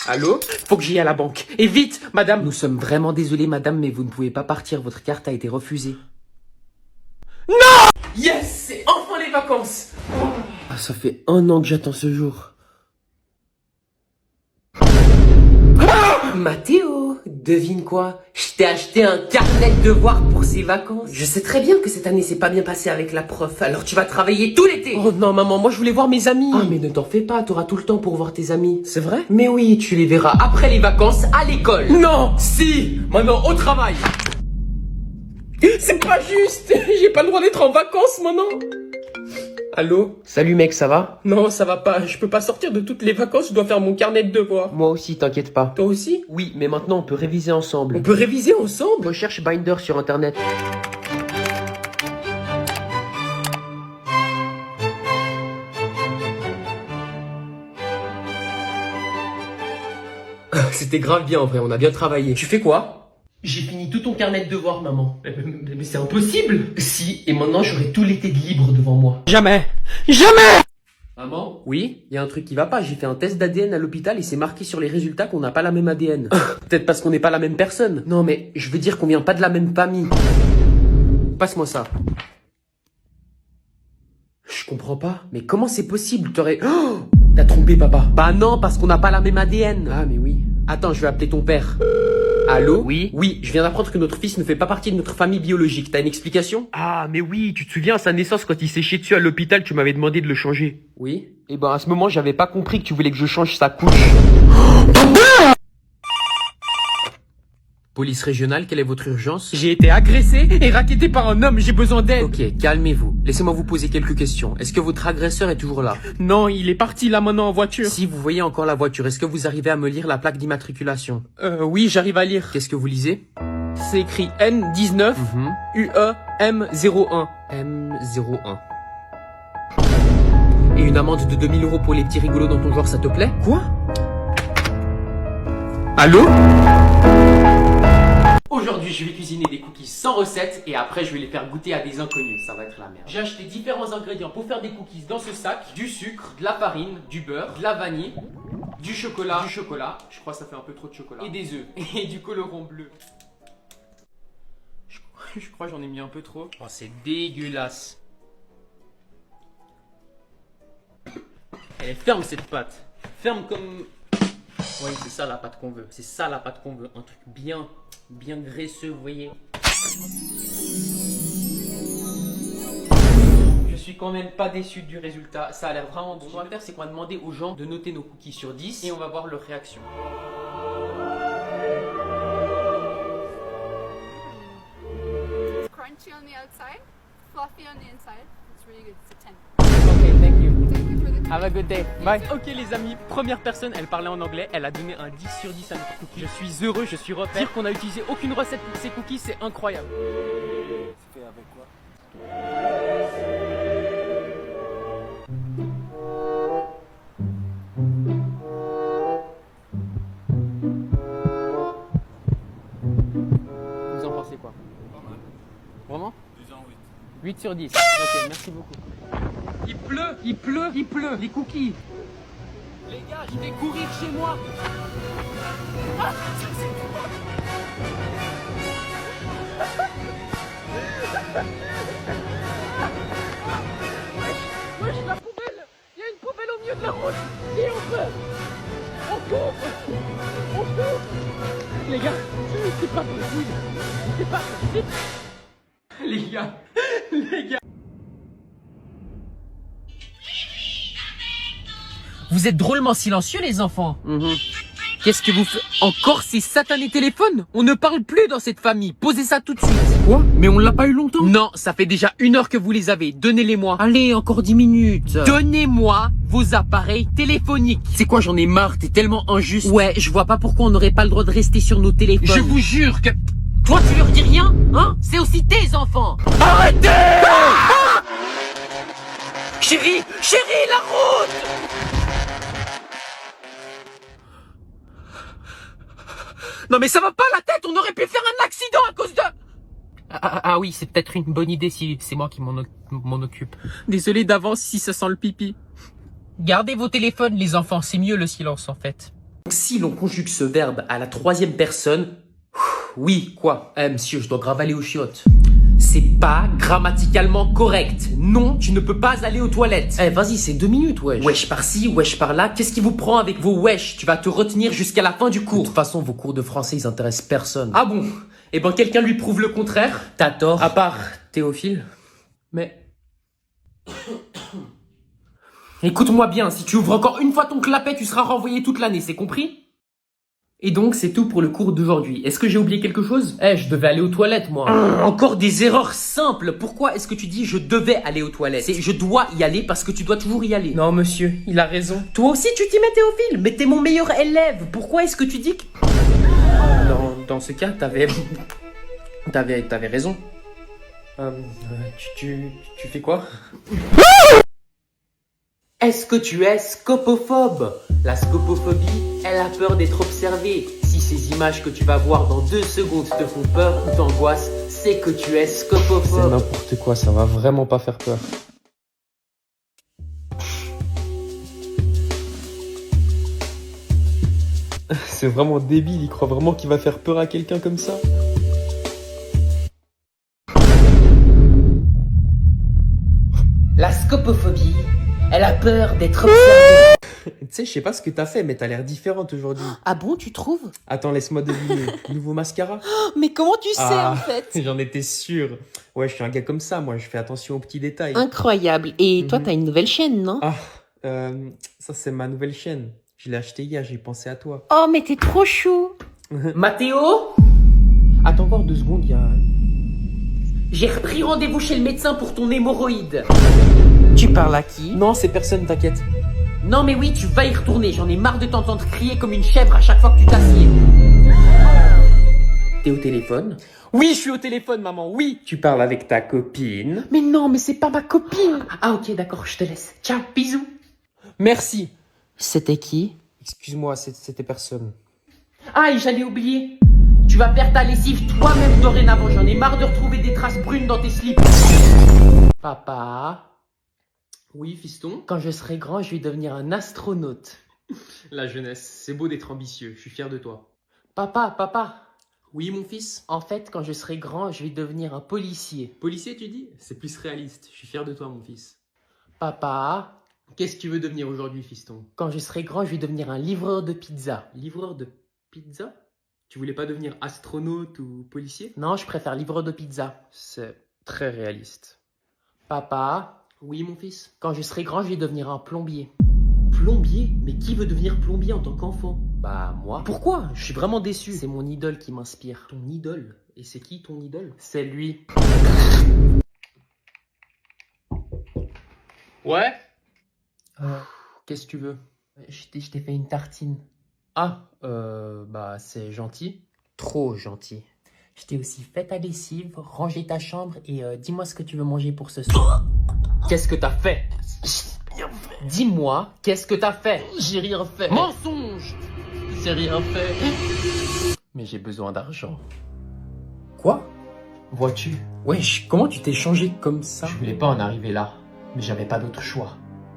Allô? Faut que j'y aille à la banque. Et vite, madame. Nous sommes vraiment désolés, madame, mais vous ne pouvez pas partir. Votre carte a été refusée. Non! Yes! C'est enfin les vacances! Ah, ça fait 1 an que j'attends ce jour. Mathéo, devine quoi? Je t'ai acheté un carnet de devoirs pour ces vacances. Je sais très bien que cette année s'est pas bien passée avec la prof, alors tu vas travailler tout l'été. Oh non, maman, moi je voulais voir mes amis. Ah mais ne t'en fais pas, t'auras tout le temps pour voir tes amis. C'est vrai? Mais oui, tu les verras après les vacances à l'école. Non! Si, maintenant au travail. C'est pas juste! J'ai pas le droit d'être en vacances maintenant! Allô? Salut mec, ça va? Non, ça va pas. Je peux pas sortir de toutes les vacances, je dois faire mon carnet de devoirs. Moi aussi, t'inquiète pas. Toi aussi? Oui, mais maintenant on peut réviser ensemble. On peut réviser ensemble? Recherche Binder sur internet. C'était grave bien en vrai, on a bien travaillé. Tu fais quoi? J'ai fini tout ton carnet de devoirs, maman. Mais c'est impossible! Si, et maintenant j'aurai tout l'été de libre devant moi. Jamais! Jamais! Maman? Oui, il y a un truc qui va pas. J'ai fait un test d'ADN à l'hôpital et c'est marqué sur les résultats qu'on n'a pas la même ADN. Peut-être parce qu'on n'est pas la même personne. Non mais je veux dire qu'on vient pas de la même famille. Passe-moi ça. Je comprends pas. Mais comment c'est possible? T'aurais... Oh, t'as trompé papa. Bah non, parce qu'on n'a pas la même ADN. Ah mais oui. Attends, je vais appeler ton père. Allô? Oui? Oui, je viens d'apprendre que notre fils ne fait pas partie de notre famille biologique. T'as une explication? Ah, mais oui, tu te souviens, à sa naissance, quand il s'est chié dessus à l'hôpital, tu m'avais demandé de le changer. Oui. Et ben, à ce moment, j'avais pas compris que tu voulais que je change sa couche. Police régionale, quelle est votre urgence? J'ai été agressé et racketté par un homme, j'ai besoin d'aide. Ok, calmez-vous. Laissez-moi vous poser quelques questions. Est-ce que votre agresseur est toujours là? Non, il est parti là maintenant en voiture. Si vous voyez encore la voiture, est-ce que vous arrivez à me lire la plaque d'immatriculation? Oui, j'arrive à lire. Qu'est-ce que vous lisez? C'est écrit N19 UEM01. M01. Et une amende de 2000 € pour les petits rigolos dans ton genre, ça te plaît? Quoi? Allô? Aujourd'hui, je vais cuisiner des cookies sans recette et après, je vais les faire goûter à des inconnus. Ça va être la merde. J'ai acheté différents ingrédients pour faire des cookies dans ce sac. Du sucre, de la farine, du beurre, de la vanille, du chocolat. Je crois que ça fait un peu trop de chocolat. Et des œufs. Et du colorant bleu. Je crois que j'en ai mis un peu trop. Oh, c'est dégueulasse. Elle est ferme cette pâte. Ferme comme... Oui, c'est ça la pâte qu'on veut. C'est ça la pâte qu'on veut. Un truc bien graisseux, vous voyez. Je suis quand même pas déçu du résultat. Ça a l'air vraiment bon. Ce qu'on va faire, c'est qu'on va demander aux gens de noter nos cookies sur 10 et on va voir leur réaction. Crunchy on the outside, fluffy on the inside. It's really good. It's a 10. Ok, thank you. Thank you for the Have a good day. Bye. Ok les amis, première personne, elle parlait en anglais, elle a donné un 10 sur 10 à notre cookie. Je suis heureux, je suis repère. Dire qu'on a utilisé aucune recette pour ces cookies, c'est incroyable. C'est fait avec quoi? Vous en pensez quoi? Pas mal. Vraiment? 8 sur 10. 8 sur 10. Ok, merci beaucoup. Il pleut, les cookies. Les gars, je vais courir chez moi. Wesh, la poubelle. Il y a une poubelle au milieu de la route. Et on peut. On court. Les gars, c'est pas possible. C'est pas possible. Les gars. Vous êtes drôlement silencieux, les enfants. Qu'est-ce que vous faites? Encore ces satanés téléphones? On ne parle plus dans cette famille. Posez ça tout de suite. Quoi? Mais on l'a pas eu longtemps. Non, ça fait déjà 1 heure que vous les avez. Donnez-les-moi. Allez, encore 10 minutes. Donnez-moi vos appareils téléphoniques. C'est quoi, j'en ai marre, t'es tellement injuste. Ouais, je vois pas pourquoi on n'aurait pas le droit de rester sur nos téléphones. Je vous jure que... Toi, tu leur dis rien? Hein? C'est aussi tes enfants. Arrêtez! Chérie, la route! Non mais ça va pas la tête, on aurait pu faire un accident à cause de... Ah oui, c'est peut-être une bonne idée si c'est moi qui m'en occupe. Désolé d'avance si ça sent le pipi. Gardez vos téléphones les enfants, c'est mieux le silence en fait. Si l'on conjugue ce verbe à la 3e personne... Oui, quoi? Monsieur, je dois grave aller aux chiottes. c'est pas grammaticalement correct. Non, tu ne peux pas aller aux toilettes. Eh, vas-y, c'est 2 minutes, wesh. Wesh par-ci, wesh par-là. Qu'est-ce qui vous prend avec vos wesh? Tu vas te retenir jusqu'à la fin du cours. De toute façon, vos cours de français, ils intéressent personne. Ah bon? Eh ben, quelqu'un lui prouve le contraire? T'as tort. À part Théophile. Mais... Écoute-moi bien, si tu ouvres encore une fois ton clapet, tu seras renvoyé toute l'année, c'est compris? Et donc, c'est tout pour le cours d'aujourd'hui. Est-ce que j'ai oublié quelque chose? Eh, je devais aller aux toilettes, moi. Encore des erreurs simples. Pourquoi est-ce que tu dis je devais aller aux toilettes? C'est je dois y aller parce que tu dois toujours y aller. Non, monsieur, il a raison. Toi aussi, tu t'y mets, Théophile. Mais t'es mon meilleur élève. Pourquoi est-ce que tu dis que... Dans ce cas, t'avais raison. Tu fais quoi? Est-ce que tu es scopophobe? La scopophobie, elle a peur d'être observée. Si ces images que tu vas voir dans 2 secondes te font peur ou t'angoissent, c'est que tu es scopophobe. C'est n'importe quoi, ça va vraiment pas faire peur. C'est vraiment débile, il croit vraiment qu'il va faire peur à quelqu'un comme ça. La scopophobie, elle a peur d'être observée. Tu sais, je sais pas ce que t'as fait, mais t'as l'air différente aujourd'hui. Ah bon, tu trouves? Attends, laisse-moi deviner. Nouveau mascara? Mais comment tu sais en fait? J'en étais sûr. Ouais, je suis un gars comme ça, moi, je fais attention aux petits détails. Incroyable. Et toi, t'as une nouvelle chaîne, non? Ah, ça c'est ma nouvelle chaîne. Je l'ai achetée hier, j'ai pensé à toi. Oh, mais t'es trop chou. Mathéo, Attends voir 2 secondes, il y a... j'ai repris rendez-vous chez le médecin pour ton hémorroïde. Tu parles à qui? Non, c'est personne, t'inquiète. Non mais oui, tu vas y retourner. J'en ai marre de t'entendre crier comme une chèvre à chaque fois que tu t'assieds. T'es au téléphone? Oui, je suis au téléphone, maman, oui. Tu parles avec ta copine? Mais non, mais c'est pas ma copine. Ah ok, d'accord, je te laisse. Ciao, bisous. Merci. C'était qui? Excuse-moi, c'était personne. Ah, et j'allais oublier. Tu vas faire ta lessive toi-même dorénavant. J'en ai marre de retrouver des traces brunes dans tes slips. Papa, Oui, fiston. quand je serai grand, je vais devenir un astronaute. La jeunesse, c'est beau d'être ambitieux, je suis fier de toi. Papa, Oui, mon fils. en fait, quand je serai grand, je vais devenir un policier. Policier, tu dis? C'est plus réaliste, je suis fier de toi, mon fils. Papa, Qu'est-ce que tu veux devenir aujourd'hui, fiston? quand je serai grand, je vais devenir un livreur de pizza. Livreur de pizza? Tu voulais pas devenir astronaute ou policier? Non, je préfère livreur de pizza. C'est très réaliste. Papa, Oui, mon fils. quand je serai grand, je vais devenir un plombier. Plombier? Mais qui veut devenir plombier en tant qu'enfant? Bah, moi. Pourquoi? Je suis vraiment déçu. C'est mon idole qui m'inspire. Ton idole? Et c'est qui ton idole? C'est lui. Ouais? Qu'est-ce que tu veux? Je t'ai fait une tartine. Ah, bah c'est gentil. Trop gentil. Je t'ai aussi fait ta lessive, rangé ta chambre et dis-moi ce que tu veux manger pour ce soir. Qu'est-ce que t'as fait? Dis-moi, qu'est-ce que t'as fait? J'ai rien fait. Mensonge! J'ai rien fait. Mais j'ai besoin d'argent. Quoi? Vois-tu? Wesh, comment tu t'es changé comme ça? Je voulais pas en arriver là, mais j'avais pas d'autre choix.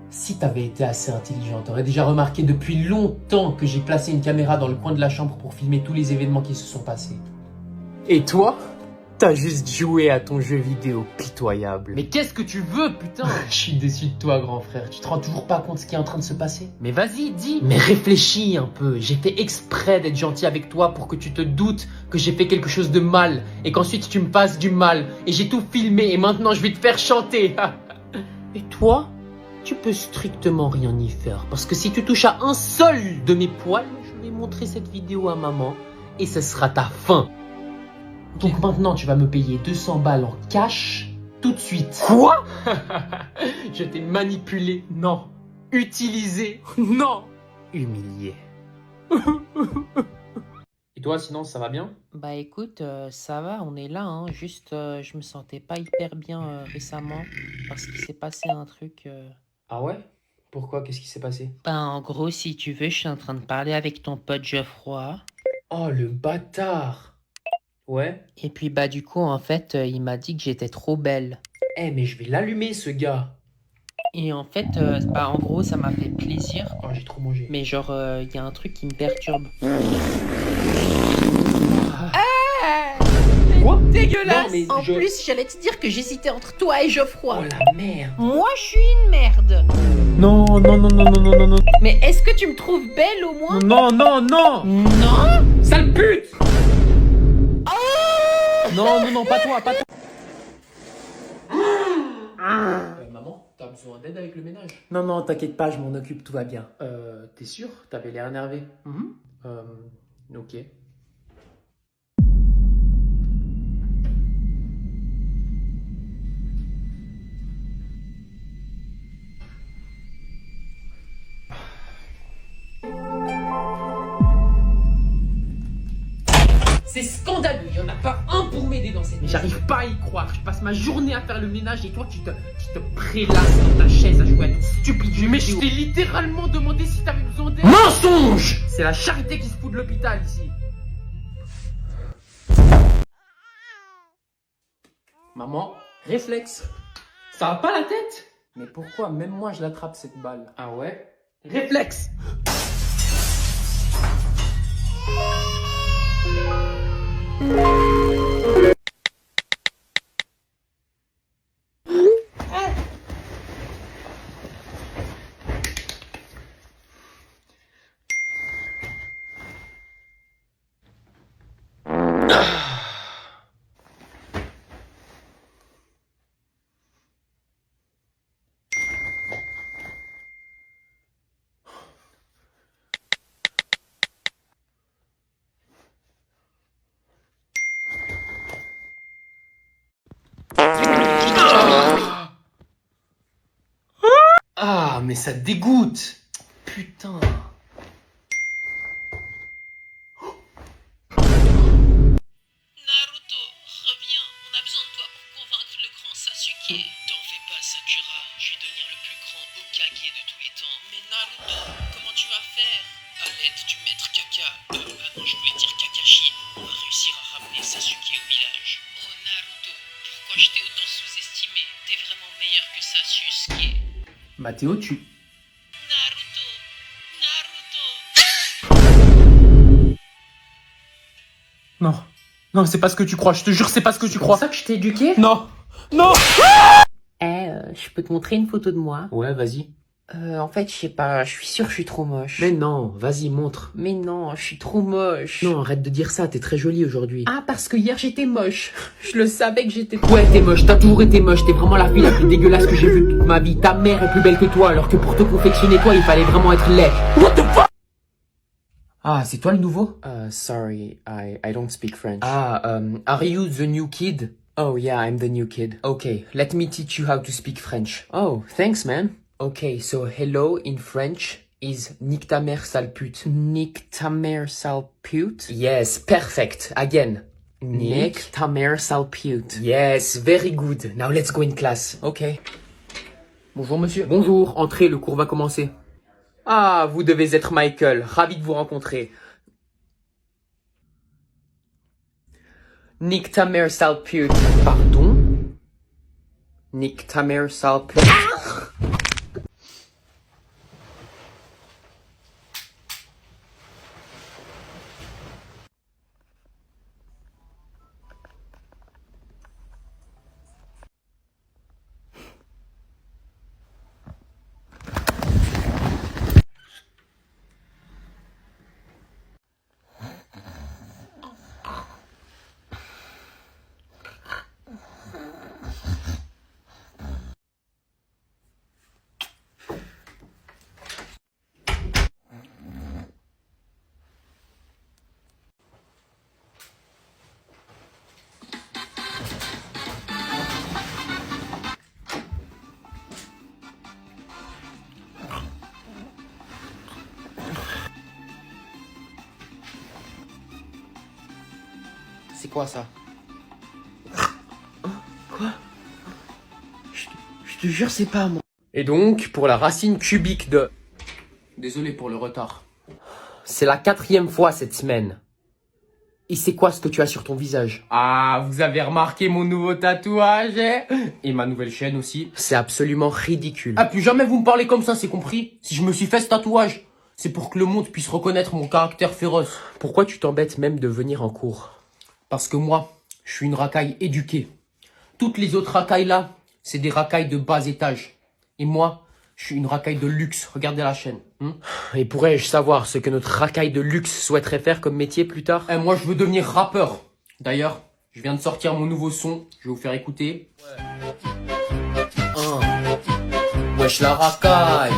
Si t'avais été assez intelligent, t'aurais déjà remarqué depuis longtemps que j'ai placé une caméra dans le coin de la chambre pour filmer tous les événements qui se sont passés. Et toi? T'as juste joué à ton jeu vidéo pitoyable. Mais qu'est-ce que tu veux, putain? Je suis déçu de toi, grand frère. Tu te rends toujours pas compte de ce qui est en train de se passer? Mais vas-y, dis. Mais réfléchis un peu. J'ai fait exprès d'être gentil avec toi pour que tu te doutes que j'ai fait quelque chose de mal et qu'ensuite tu me fasses du mal. Et j'ai tout filmé et maintenant je vais te faire chanter. Et toi, tu peux strictement rien y faire parce que si tu touches à un seul de mes poils, je vais montrer cette vidéo à maman et ce sera ta fin. Donc maintenant, tu vas me payer 200 balles en cash tout de suite. Quoi? Je t'ai manipulé. Non. Utilisé. Non. Humilié. Et toi, sinon, ça va bien? Bah écoute, ça va, on est là, hein. Juste, je me sentais pas hyper bien récemment parce qu'il s'est passé un truc. Ah ouais? Pourquoi? Qu'est-ce qui s'est passé? Bah en gros, si tu veux, je suis en train de parler avec ton pote Geoffroy. Oh, le bâtard! Ouais? Et puis bah du coup, en fait, il m'a dit que j'étais trop belle. Eh, mais je vais l'allumer, ce gars! Et en fait, bah en gros, ça m'a fait plaisir. Oh, j'ai trop mangé. Mais genre, il y a un truc qui me perturbe. Quoi? dégueulasse. Non, mais En je- plus, j'allais te dire que j'hésitais entre toi et Geoffroy. Oh la merde. Moi, je suis une merde. Non, non, non, non, non, non, non, non. Mais est-ce que tu me trouves belle au moins? Non, non, non. Non. Sale pute. Non, non, non, pas toi, pas toi. Maman, t'as besoin d'aide avec le ménage? Non, non, t'inquiète pas, je m'en occupe, tout va bien. T'es sûr? T'avais l'air énervé. Ok. C'est scandaleux, il y en a pas un pour m'aider dans cette... Mais j'arrive pas à y croire, je passe ma journée à faire le ménage et toi tu te prélasses dans ta chaise à jouer à ton stupide jeu. Mais je t'ai littéralement demandé si t'avais besoin d'aide. Mensonge! C'est la charité qui se fout de l'hôpital ici. Maman, réflexe. Ça va pas la tête? Mais pourquoi même moi je l'attrape cette balle? Ah ouais? Réflexe. Ah, mais ça dégoûte! Putain! Naruto, reviens, on a besoin de toi pour convaincre le grand Sasuke. T'en fais pas, Sakura, je vais devenir le plus grand Hokage de tous les temps. Mais Naruto, comment tu vas faire? À l'aide du maître Kaka, non, je voulais dire Kakashi, on va réussir à ramener Sasuke au village. Oh Naruto, pourquoi je t'ai autant sous-estimé? T'es vraiment meilleur que Sasuke. Mathéo, tu... Naruto, Naruto. Non. Non, c'est pas ce que tu crois, je te jure, c'est pas ce que tu crois. C'est ça que je t'ai éduqué? Non. Non. Je peux te montrer une photo de moi? Ouais, vas-y. En fait, je sais pas, je suis sûre que je suis trop moche. Mais non, vas-y, montre. Mais non, je suis trop moche. Non, arrête de dire ça, t'es très jolie aujourd'hui. Ah, parce que hier j'étais moche. Je le savais que j'étais... Ouais, t'es moche, t'as toujours été moche, t'es vraiment la fille la plus dégueulasse que j'ai vue de toute ma vie. Ta mère est plus belle que toi, alors que pour te confectionner toi, il fallait vraiment être laid. What the fuck? Ah, c'est toi le nouveau? Sorry, I don't speak French. Are you the new kid? Oh yeah, I'm the new kid. Okay, let me teach you how to speak French. Oh, thanks man. Okay, so hello in French is nique ta mère sale pute. Nick ta mère sale pute. Yes, perfect. Again. Nick ta mère sale pute. Yes, very good. Now let's go in class. Okay. Bonjour monsieur. Bonjour, entrez, le cours va commencer. Ah, vous devez être Michael, ravi de vous rencontrer. Nick ta mère sale pute. Pardon? Nick ta mère sale pute. C'est quoi ça? Quoi? Je te jure, c'est pas moi. Et donc, pour la racine cubique de... Désolé pour le retard. C'est la 4e fois cette semaine. Et c'est quoi ce que tu as sur ton visage? Ah, vous avez remarqué mon nouveau tatouage, hein? Et ma nouvelle chaîne aussi. C'est absolument ridicule. Ah, plus jamais vous me parlez comme ça, c'est compris? Si je me suis fait ce tatouage, c'est pour que le monde puisse reconnaître mon caractère féroce. Pourquoi tu t'embêtes même de venir en cours? Parce que moi, Je suis une racaille éduquée. Toutes les autres racailles là, c'est des racailles de bas étage. Et moi, je suis une racaille de luxe. Regardez la chaîne. Et pourrais-je savoir ce que notre racaille de luxe souhaiterait faire comme métier plus tard? Moi, je veux devenir rappeur. D'ailleurs, je viens de sortir mon nouveau son. Je vais vous faire écouter. Wesh la racaille.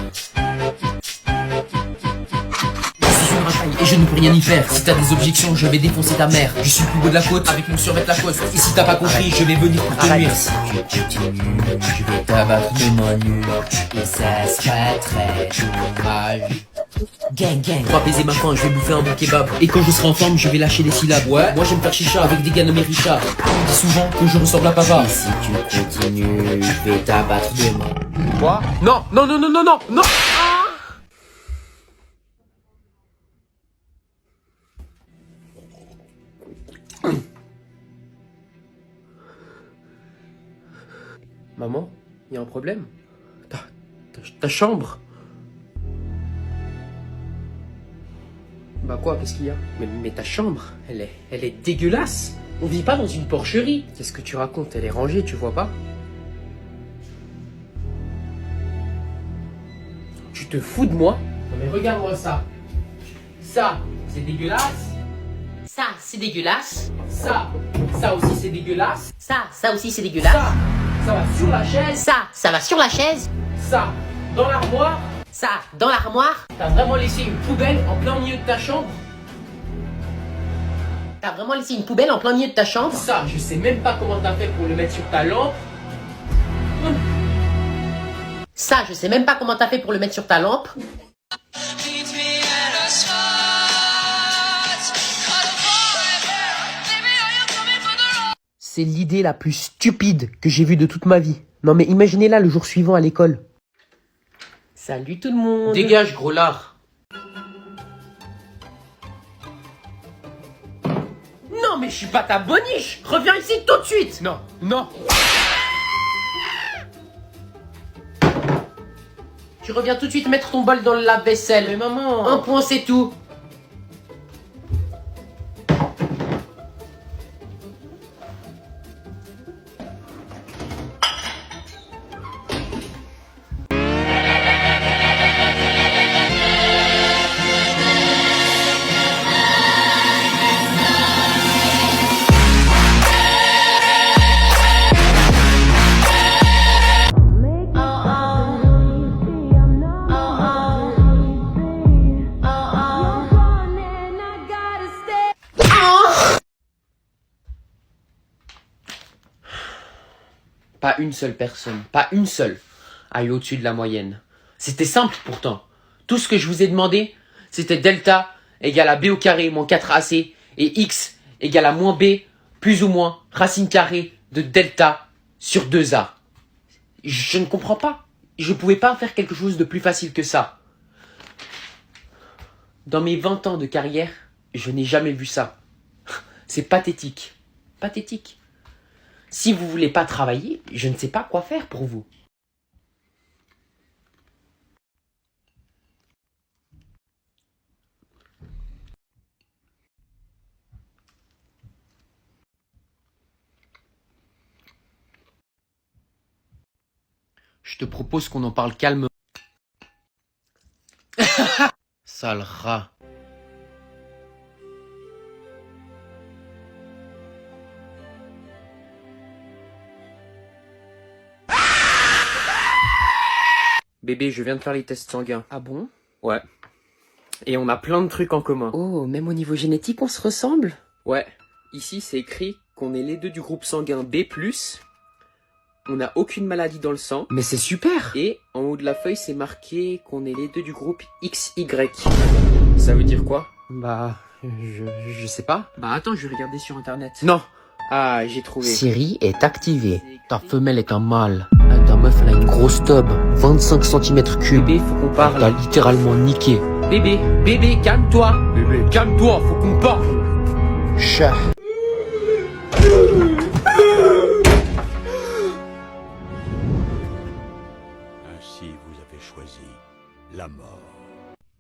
Et je ne peux rien y faire. Si t'as des objections, je vais défoncer ta mère. Je suis le plus beau de la côte avec mon survêt Lacoste. Et si t'as pas compris, je vais venir pour te nuire. Si tu continues, je vais t'abattre de main nue. Et ça serait très dommage. Gang gang. Pour apaiser ma faim, je vais bouffer un bon kebab. Et quand je serai en forme, je vais lâcher des syllabes. Ouais, moi j'aime faire chicha avec des gars nommés Richard. On dit souvent que je ressemble à papa. Et si tu continues, je vais t'abattre de main. Quoi? Non, non, non, non, non, non, non. Maman, il y a un problème? Ta chambre? Bah quoi, qu'est-ce qu'il y a? Mais ta chambre, elle est dégueulasse. On vit pas dans une porcherie. Qu'est-ce que tu racontes? Elle est rangée, tu vois pas? Tu te fous de moi? Non mais regarde-moi ça. Ça, c'est dégueulasse. Ça, c'est dégueulasse. Ça aussi c'est dégueulasse. Ça aussi, c'est dégueulasse. Ça va sur la chaise. Ça va sur la chaise. Ça, dans l'armoire. Ça, dans l'armoire. T'as vraiment laissé une poubelle en plein milieu de ta chambre? T'as vraiment laissé une poubelle en plein milieu de ta chambre. Ça, je sais même pas comment t'as fait pour le mettre sur ta lampe. Ça, je sais même pas comment t'as fait pour le mettre sur ta lampe. C'est l'idée la plus stupide que j'ai vue de toute ma vie. Non mais imaginez-la le jour suivant à l'école. Salut tout le monde. Dégage, gros lard. Non mais je suis pas ta boniche. Reviens ici tout de suite. Non, non. Tu reviens tout de suite mettre ton bol dans le lave-vaisselle. Mais maman. Un point, c'est tout. Pas une seule personne, pas une seule, aille au-dessus de la moyenne. C'était simple pourtant. Tout ce que je vous ai demandé, c'était delta égale à b au carré moins 4ac et x égale à moins b plus ou moins racine carrée de delta sur 2a. Je ne comprends pas. Je ne pouvais pas faire quelque chose de plus facile que ça. Dans mes 20 ans de carrière, je n'ai jamais vu ça. C'est pathétique. Pathétique. Si vous voulez pas travailler, je ne sais pas quoi faire pour vous. Je te propose qu'on en parle calmement. Sale rat. Bébé, je viens de faire les tests sanguins. Ah bon? Ouais. Et on a plein de trucs en commun. Oh, même au niveau génétique, on se ressemble? Ouais. Ici, c'est écrit qu'on est les deux du groupe sanguin B+. On n'a aucune maladie dans le sang. Mais c'est super! Et en haut de la feuille, c'est marqué qu'on est les deux du groupe XY. Ça veut dire quoi? Bah, je sais pas. Bah attends, je vais regarder sur internet. Non! Ah, j'ai trouvé. Siri est activée. Ta femelle est un mâle. Ta meuf, elle a une grosse tub. 25 cm3. Bébé, faut qu'on parle. T'as littéralement niqué. Bébé, calme-toi. Bébé, calme-toi, faut qu'on parle. Chat. Ainsi vous avez choisi la mort.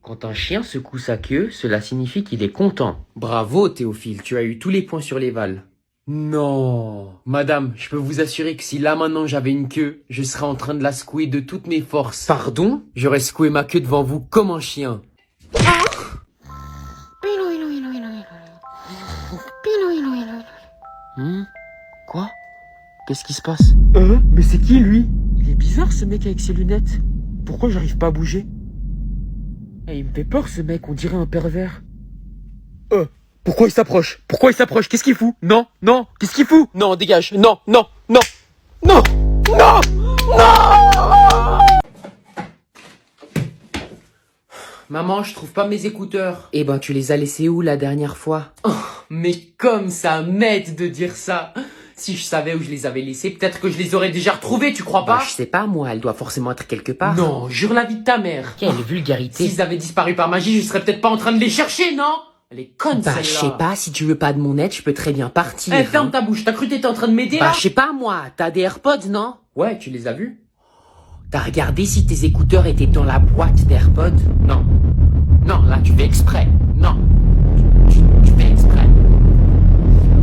Quand un chien secoue sa queue, cela signifie qu'il est content. Bravo Théophile, tu as eu tous les points sur les vals. Non. Madame, je peux vous assurer que si là maintenant j'avais une queue, je serais en train de la secouer de toutes mes forces. Pardon? J'aurais secoué ma queue devant vous comme un chien. Quoi? Qu'est-ce qui se passe? Mais c'est qui lui? Il est bizarre ce mec avec ses lunettes. Pourquoi j'arrive pas à bouger? Il me fait peur ce mec, on dirait un pervers. Pourquoi il s'approche? Pourquoi il s'approche? Qu'est-ce qu'il fout? Non, non, qu'est-ce qu'il fout? Non, dégage. Non, non, non, non, non, non! Maman, je trouve pas mes écouteurs. Eh ben, tu les as laissés où la dernière fois? Mais comme ça m'aide de dire ça. Si je savais où je les avais laissés, peut-être que je les aurais déjà retrouvés, tu crois pas? Bah, je sais pas, moi, elle doit forcément être quelque part. Non, jure la vie de ta mère. Quelle vulgarité. S'ils avaient disparu par magie, je serais peut-être pas en train de les chercher, non? Elle est conne, Bah, celle-là. je sais pas, si tu veux pas de mon aide, je peux très bien partir. Eh, ferme ta bouche, t'as cru que t'étais en train de m'aider, là? Bah, je sais pas, moi, t'as des AirPods, non? Ouais, tu les as vus? T'as regardé si tes écouteurs étaient dans la boîte d'AirPods? Non. Non, là, tu fais exprès. Non. Tu fais exprès.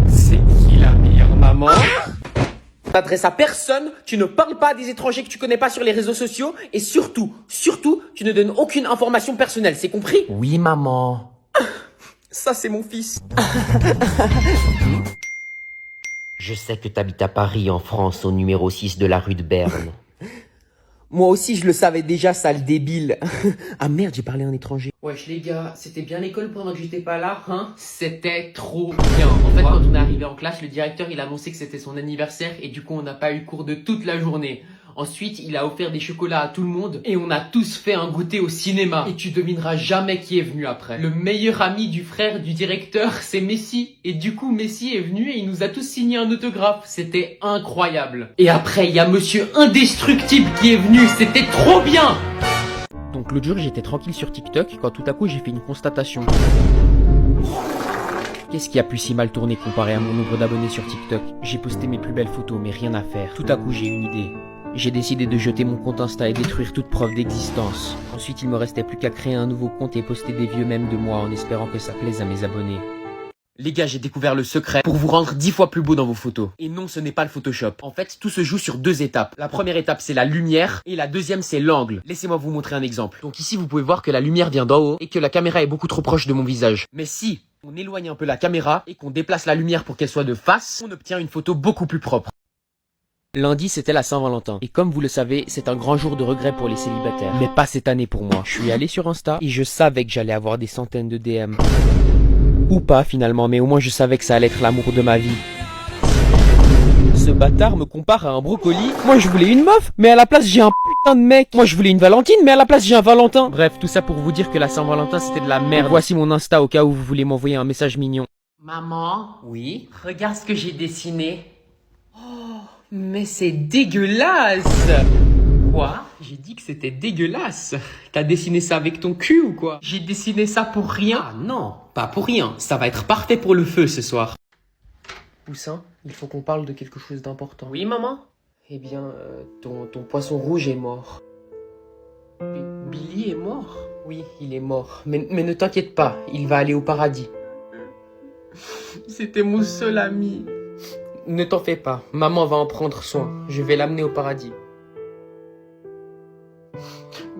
C'est qui la meilleure maman? T'adresses à personne, tu ne parles pas à des étrangers que tu connais pas sur les réseaux sociaux, et surtout, tu ne donnes aucune information personnelle, c'est compris? Oui, maman. Ça, c'est mon fils. Je sais que t'habites à Paris, en France, au numéro 6 de la rue de Berne. Moi aussi, je le savais déjà, sale débile. Ah merde, j'ai parlé en étranger. Wesh les gars, c'était bien l'école pendant que j'étais pas là, hein? C'était trop bien. En fait, quand on est arrivé en classe, le directeur il a annoncé que c'était son anniversaire et du coup on n'a pas eu cours de toute la journée. Ensuite, il a offert des chocolats à tout le monde et on a tous fait un goûter au cinéma. Et tu devineras jamais qui est venu après. Le meilleur ami du frère du directeur, c'est Messi. Et du coup, Messi est venu et il nous a tous signé un autographe. C'était incroyable. Et après, il y a Monsieur Indestructible qui est venu. C'était trop bien. Donc l'autre jour, j'étais tranquille sur TikTok quand tout à coup j'ai fait une constatation. Qu'est-ce qui a pu si mal tourner comparé à mon nombre d'abonnés sur TikTok? J'ai posté mes plus belles photos mais rien à faire. Tout à coup j'ai une idée. J'ai décidé de jeter mon compte Insta et détruire toute preuve d'existence. Ensuite il me restait plus qu'à créer un nouveau compte et poster des vieux mèmes de moi en espérant que ça plaise à mes abonnés. Les gars, j'ai découvert le secret pour vous rendre 10 fois plus beau dans vos photos. Et non, ce n'est pas le Photoshop. En fait, tout se joue sur 2 étapes. La première étape, c'est la lumière et la deuxième, c'est l'angle. Laissez-moi vous montrer un exemple. Donc ici, vous pouvez voir que la lumière vient d'en haut et que la caméra est beaucoup trop proche de mon visage. Mais si on éloigne un peu la caméra et qu'on déplace la lumière pour qu'elle soit de face, on obtient une photo beaucoup plus propre. Lundi, c'était la Saint-Valentin. Et comme vous le savez, c'est un grand jour de regret pour les célibataires. Mais pas cette année pour moi. Je suis allé sur Insta et je savais que j'allais avoir des centaines de DM. Ou pas finalement, mais au moins je savais que ça allait être l'amour de ma vie. Ce bâtard me compare à un brocoli. Moi je voulais une meuf, mais à la place j'ai un putain de mec. Moi je voulais une Valentine, mais à la place j'ai un Valentin. Bref, tout ça pour vous dire que la Saint-Valentin c'était de la merde. Et voici mon Insta au cas où vous voulez m'envoyer un message mignon. Maman? Oui? Regarde ce que j'ai dessiné. Oh, mais c'est dégueulasse! Quoi? J'ai dit que c'était dégueulasse. T'as dessiné ça avec ton cul ou quoi? J'ai dessiné ça pour rien. Ah non, pas pour rien. Ça va être parfait pour le feu ce soir. Poussin, il faut qu'on parle de quelque chose d'important. Oui, maman? Eh bien, ton poisson rouge est mort. Billy est mort? Oui, il est mort. Mais ne t'inquiète pas, il va aller au paradis. C'était mon seul ami. Ne t'en fais pas, maman va en prendre soin. Je vais l'amener au paradis.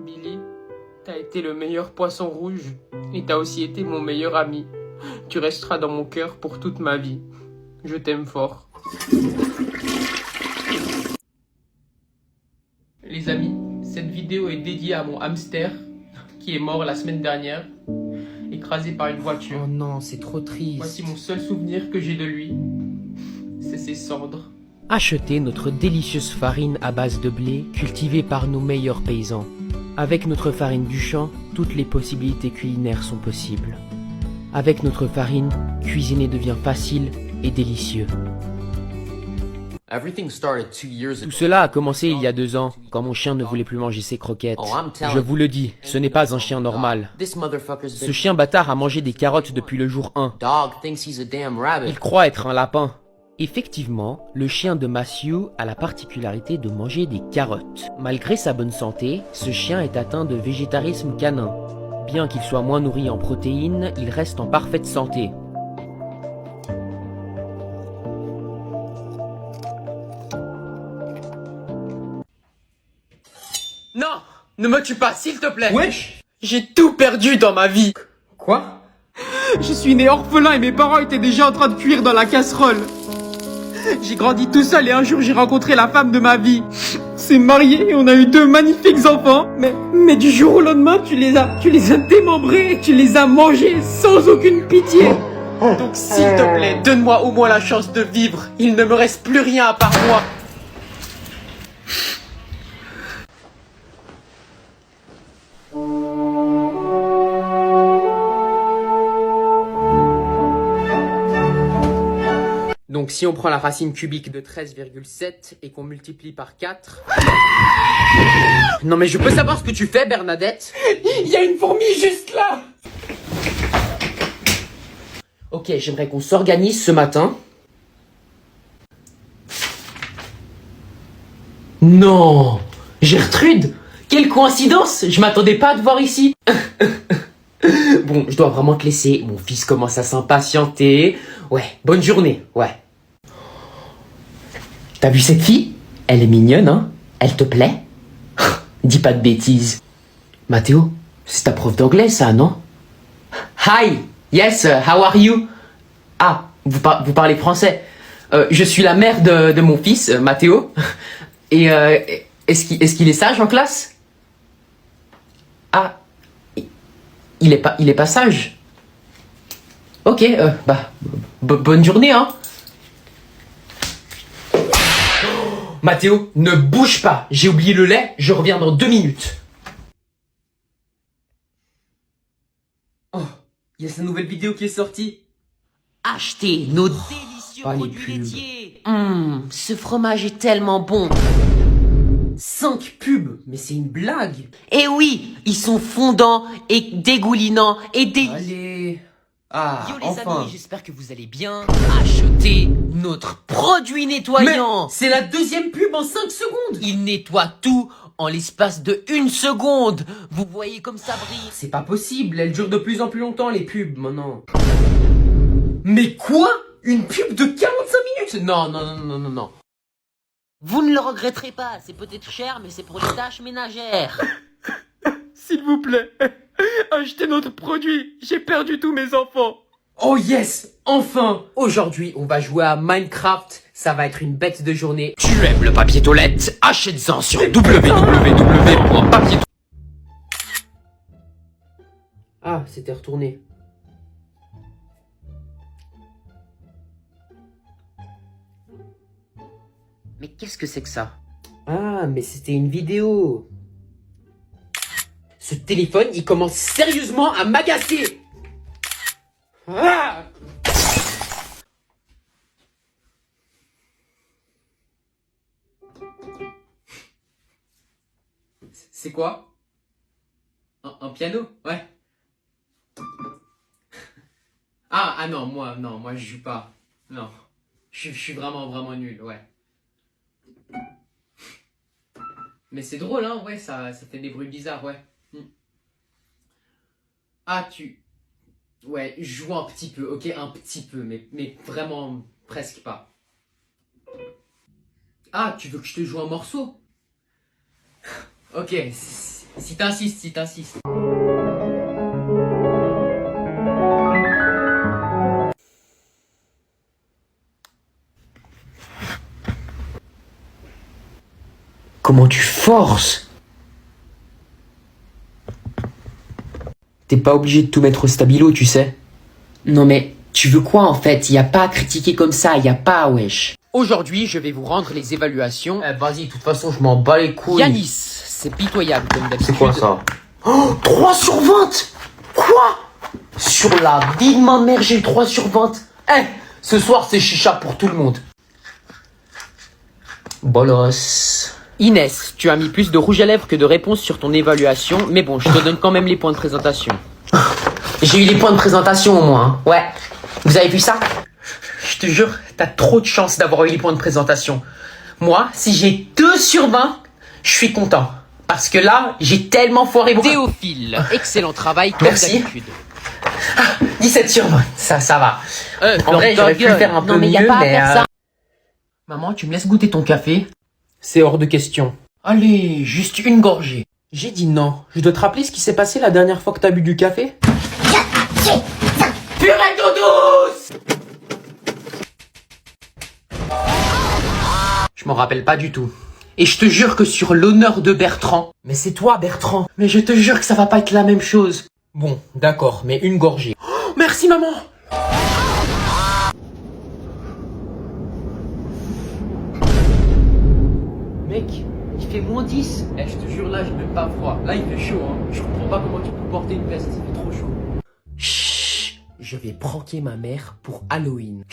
Billy, t'as été le meilleur poisson rouge et t'as aussi été mon meilleur ami. Tu resteras dans mon cœur pour toute ma vie. Je t'aime fort. Les amis, cette vidéo est dédiée à mon hamster qui est mort la semaine dernière, écrasé par une voiture. Oh non, c'est trop triste. Voici mon seul souvenir que j'ai de lui. C'est ses cendres. Achetez notre délicieuse farine à base de blé cultivée par nos meilleurs paysans. Avec notre farine du champ, toutes les possibilités culinaires sont possibles. Avec notre farine, cuisiner devient facile et délicieux. Tout cela a commencé il y a 2 ans, quand mon chien ne voulait plus manger ses croquettes. Je vous le dis, ce n'est pas un chien normal. Ce chien bâtard a mangé des carottes depuis le jour 1. Il croit être un lapin. Effectivement, le chien de Matthew a la particularité de manger des carottes. Malgré sa bonne santé, ce chien est atteint de végétarisme canin. Bien qu'il soit moins nourri en protéines, il reste en parfaite santé. Non, ne me tue pas, s'il te plaît. Wesh. J'ai tout perdu dans ma vie. Quoi? Je suis né orphelin et mes parents étaient déjà en train de cuire dans la casserole. J'ai grandi tout seul et un jour j'ai rencontré la femme de ma vie. On s'est mariés et on a eu 2 magnifiques enfants. Mais du jour au lendemain, tu les as démembrés, tu les as mangés sans aucune pitié. Donc s'il te plaît, donne-moi au moins la chance de vivre. Il ne me reste plus rien à part moi. Donc si on prend la racine cubique de 13,7 et qu'on multiplie par 4... Non mais je peux savoir ce que tu fais, Bernadette? Il y a une fourmi juste là. Ok, j'aimerais qu'on s'organise ce matin. Non, Gertrude, quelle coïncidence, je m'attendais pas à te voir ici. Bon, je dois vraiment te laisser, mon fils commence à s'impatienter. Ouais, bonne journée, ouais. T'as vu cette fille? Elle est mignonne, hein? Elle te plaît? Dis pas de bêtises. Mathéo, c'est ta prof d'anglais ça, non? Hi, yes, how are you? Ah, vous parlez français. Je suis la mère de mon fils, Mathéo. Et est-ce qu'il est sage en classe? Ah, il est pas sage. Ok, bonne journée, hein. Mathéo, ne bouge pas. J'ai oublié le lait, je reviens dans 2 minutes. Oh, il y a sa nouvelle vidéo qui est sortie. Achetez nos délicieux Pas les produits pubs. laitiers. Ce fromage est tellement bon. 5 pubs, mais c'est une blague. Et oui, ils sont fondants et dégoulinants et délicieux. Allez. Ah, Yo les enfin. amis, j'espère que vous allez bien. Achetez notre produit nettoyant. C'est la 2e pub en 5 secondes. Il nettoie tout en l'espace de 1 seconde. Vous voyez comme ça brille. C'est pas possible, elles durent de plus en plus longtemps les pubs maintenant. Mais quoi? Une pub de 45 minutes? Non. Vous ne le regretterez pas, c'est peut-être cher, mais c'est pour les tâches ménagères. S'il vous plaît, achetez notre produit. J'ai perdu tous mes enfants. Oh yes, enfin. Aujourd'hui, on va jouer à Minecraft. Ça va être une bête de journée. Tu aimes le papier toilette? Achète-en sur www.papier. Ah, c'était retourné. Mais qu'est-ce que c'est que ça? Ah, mais c'était une vidéo. Ce téléphone, il commence sérieusement à m'agacer. Ah! C'est quoi? Un piano? Ouais. Ah non, moi je joue pas. Non. Je suis vraiment nul, ouais. Mais c'est drôle, hein, ouais, ça fait des bruits bizarres, ouais. Ah, ouais, je joue un petit peu, ok, un petit peu, mais vraiment presque pas. Ah, tu veux que je te joue un morceau? Ok, si t'insistes. Comment tu forces? T'es pas obligé de tout mettre au stabilo, tu sais. Non mais, tu veux quoi en fait? Y a pas à critiquer comme ça, y a pas, wesh. Aujourd'hui, je vais vous rendre les évaluations. Vas-y, de toute façon, je m'en bats les couilles. Yanis, c'est pitoyable comme d'habitude. C'est quoi ça? Oh, 3 sur 20. Quoi? Sur la vie de ma mère, j'ai eu 3 sur 20. Ce soir, c'est chicha pour tout le monde. Bolos. Inès, tu as mis plus de rouge à lèvres que de réponses sur ton évaluation, mais bon, je te donne quand même les points de présentation. J'ai eu les points de présentation au moins, hein. Ouais. Vous avez vu ça? Je te jure, t'as trop de chance d'avoir eu les points de présentation. Moi, si j'ai 2 sur 20, je suis content. Parce que là, j'ai tellement foiré mon... Théophile, excellent travail comme Merci. d'habitude. 17 sur 20, ça va. En vrai, j'aurais pu faire un peu non, mais y a mieux, pas à mais... faire ça. Maman, tu me laisses goûter ton café? C'est hors de question. Allez, juste une gorgée. J'ai dit non. Je dois te rappeler ce qui s'est passé la dernière fois que t'as bu du café? Purée d'eau douce! Je m'en rappelle pas du tout. Et je te jure que sur l'honneur de Bertrand... Mais c'est toi, Bertrand. Mais je te jure que ça va pas être la même chose. Bon, d'accord, mais une gorgée. Oh, merci maman! Mec, il fait -10. Eh, je te jure, là, j'ai même pas froid. Là, il fait chaud, hein. Je comprends pas comment tu peux porter une veste, il fait trop chaud. Chut, je vais pranker ma mère pour Halloween.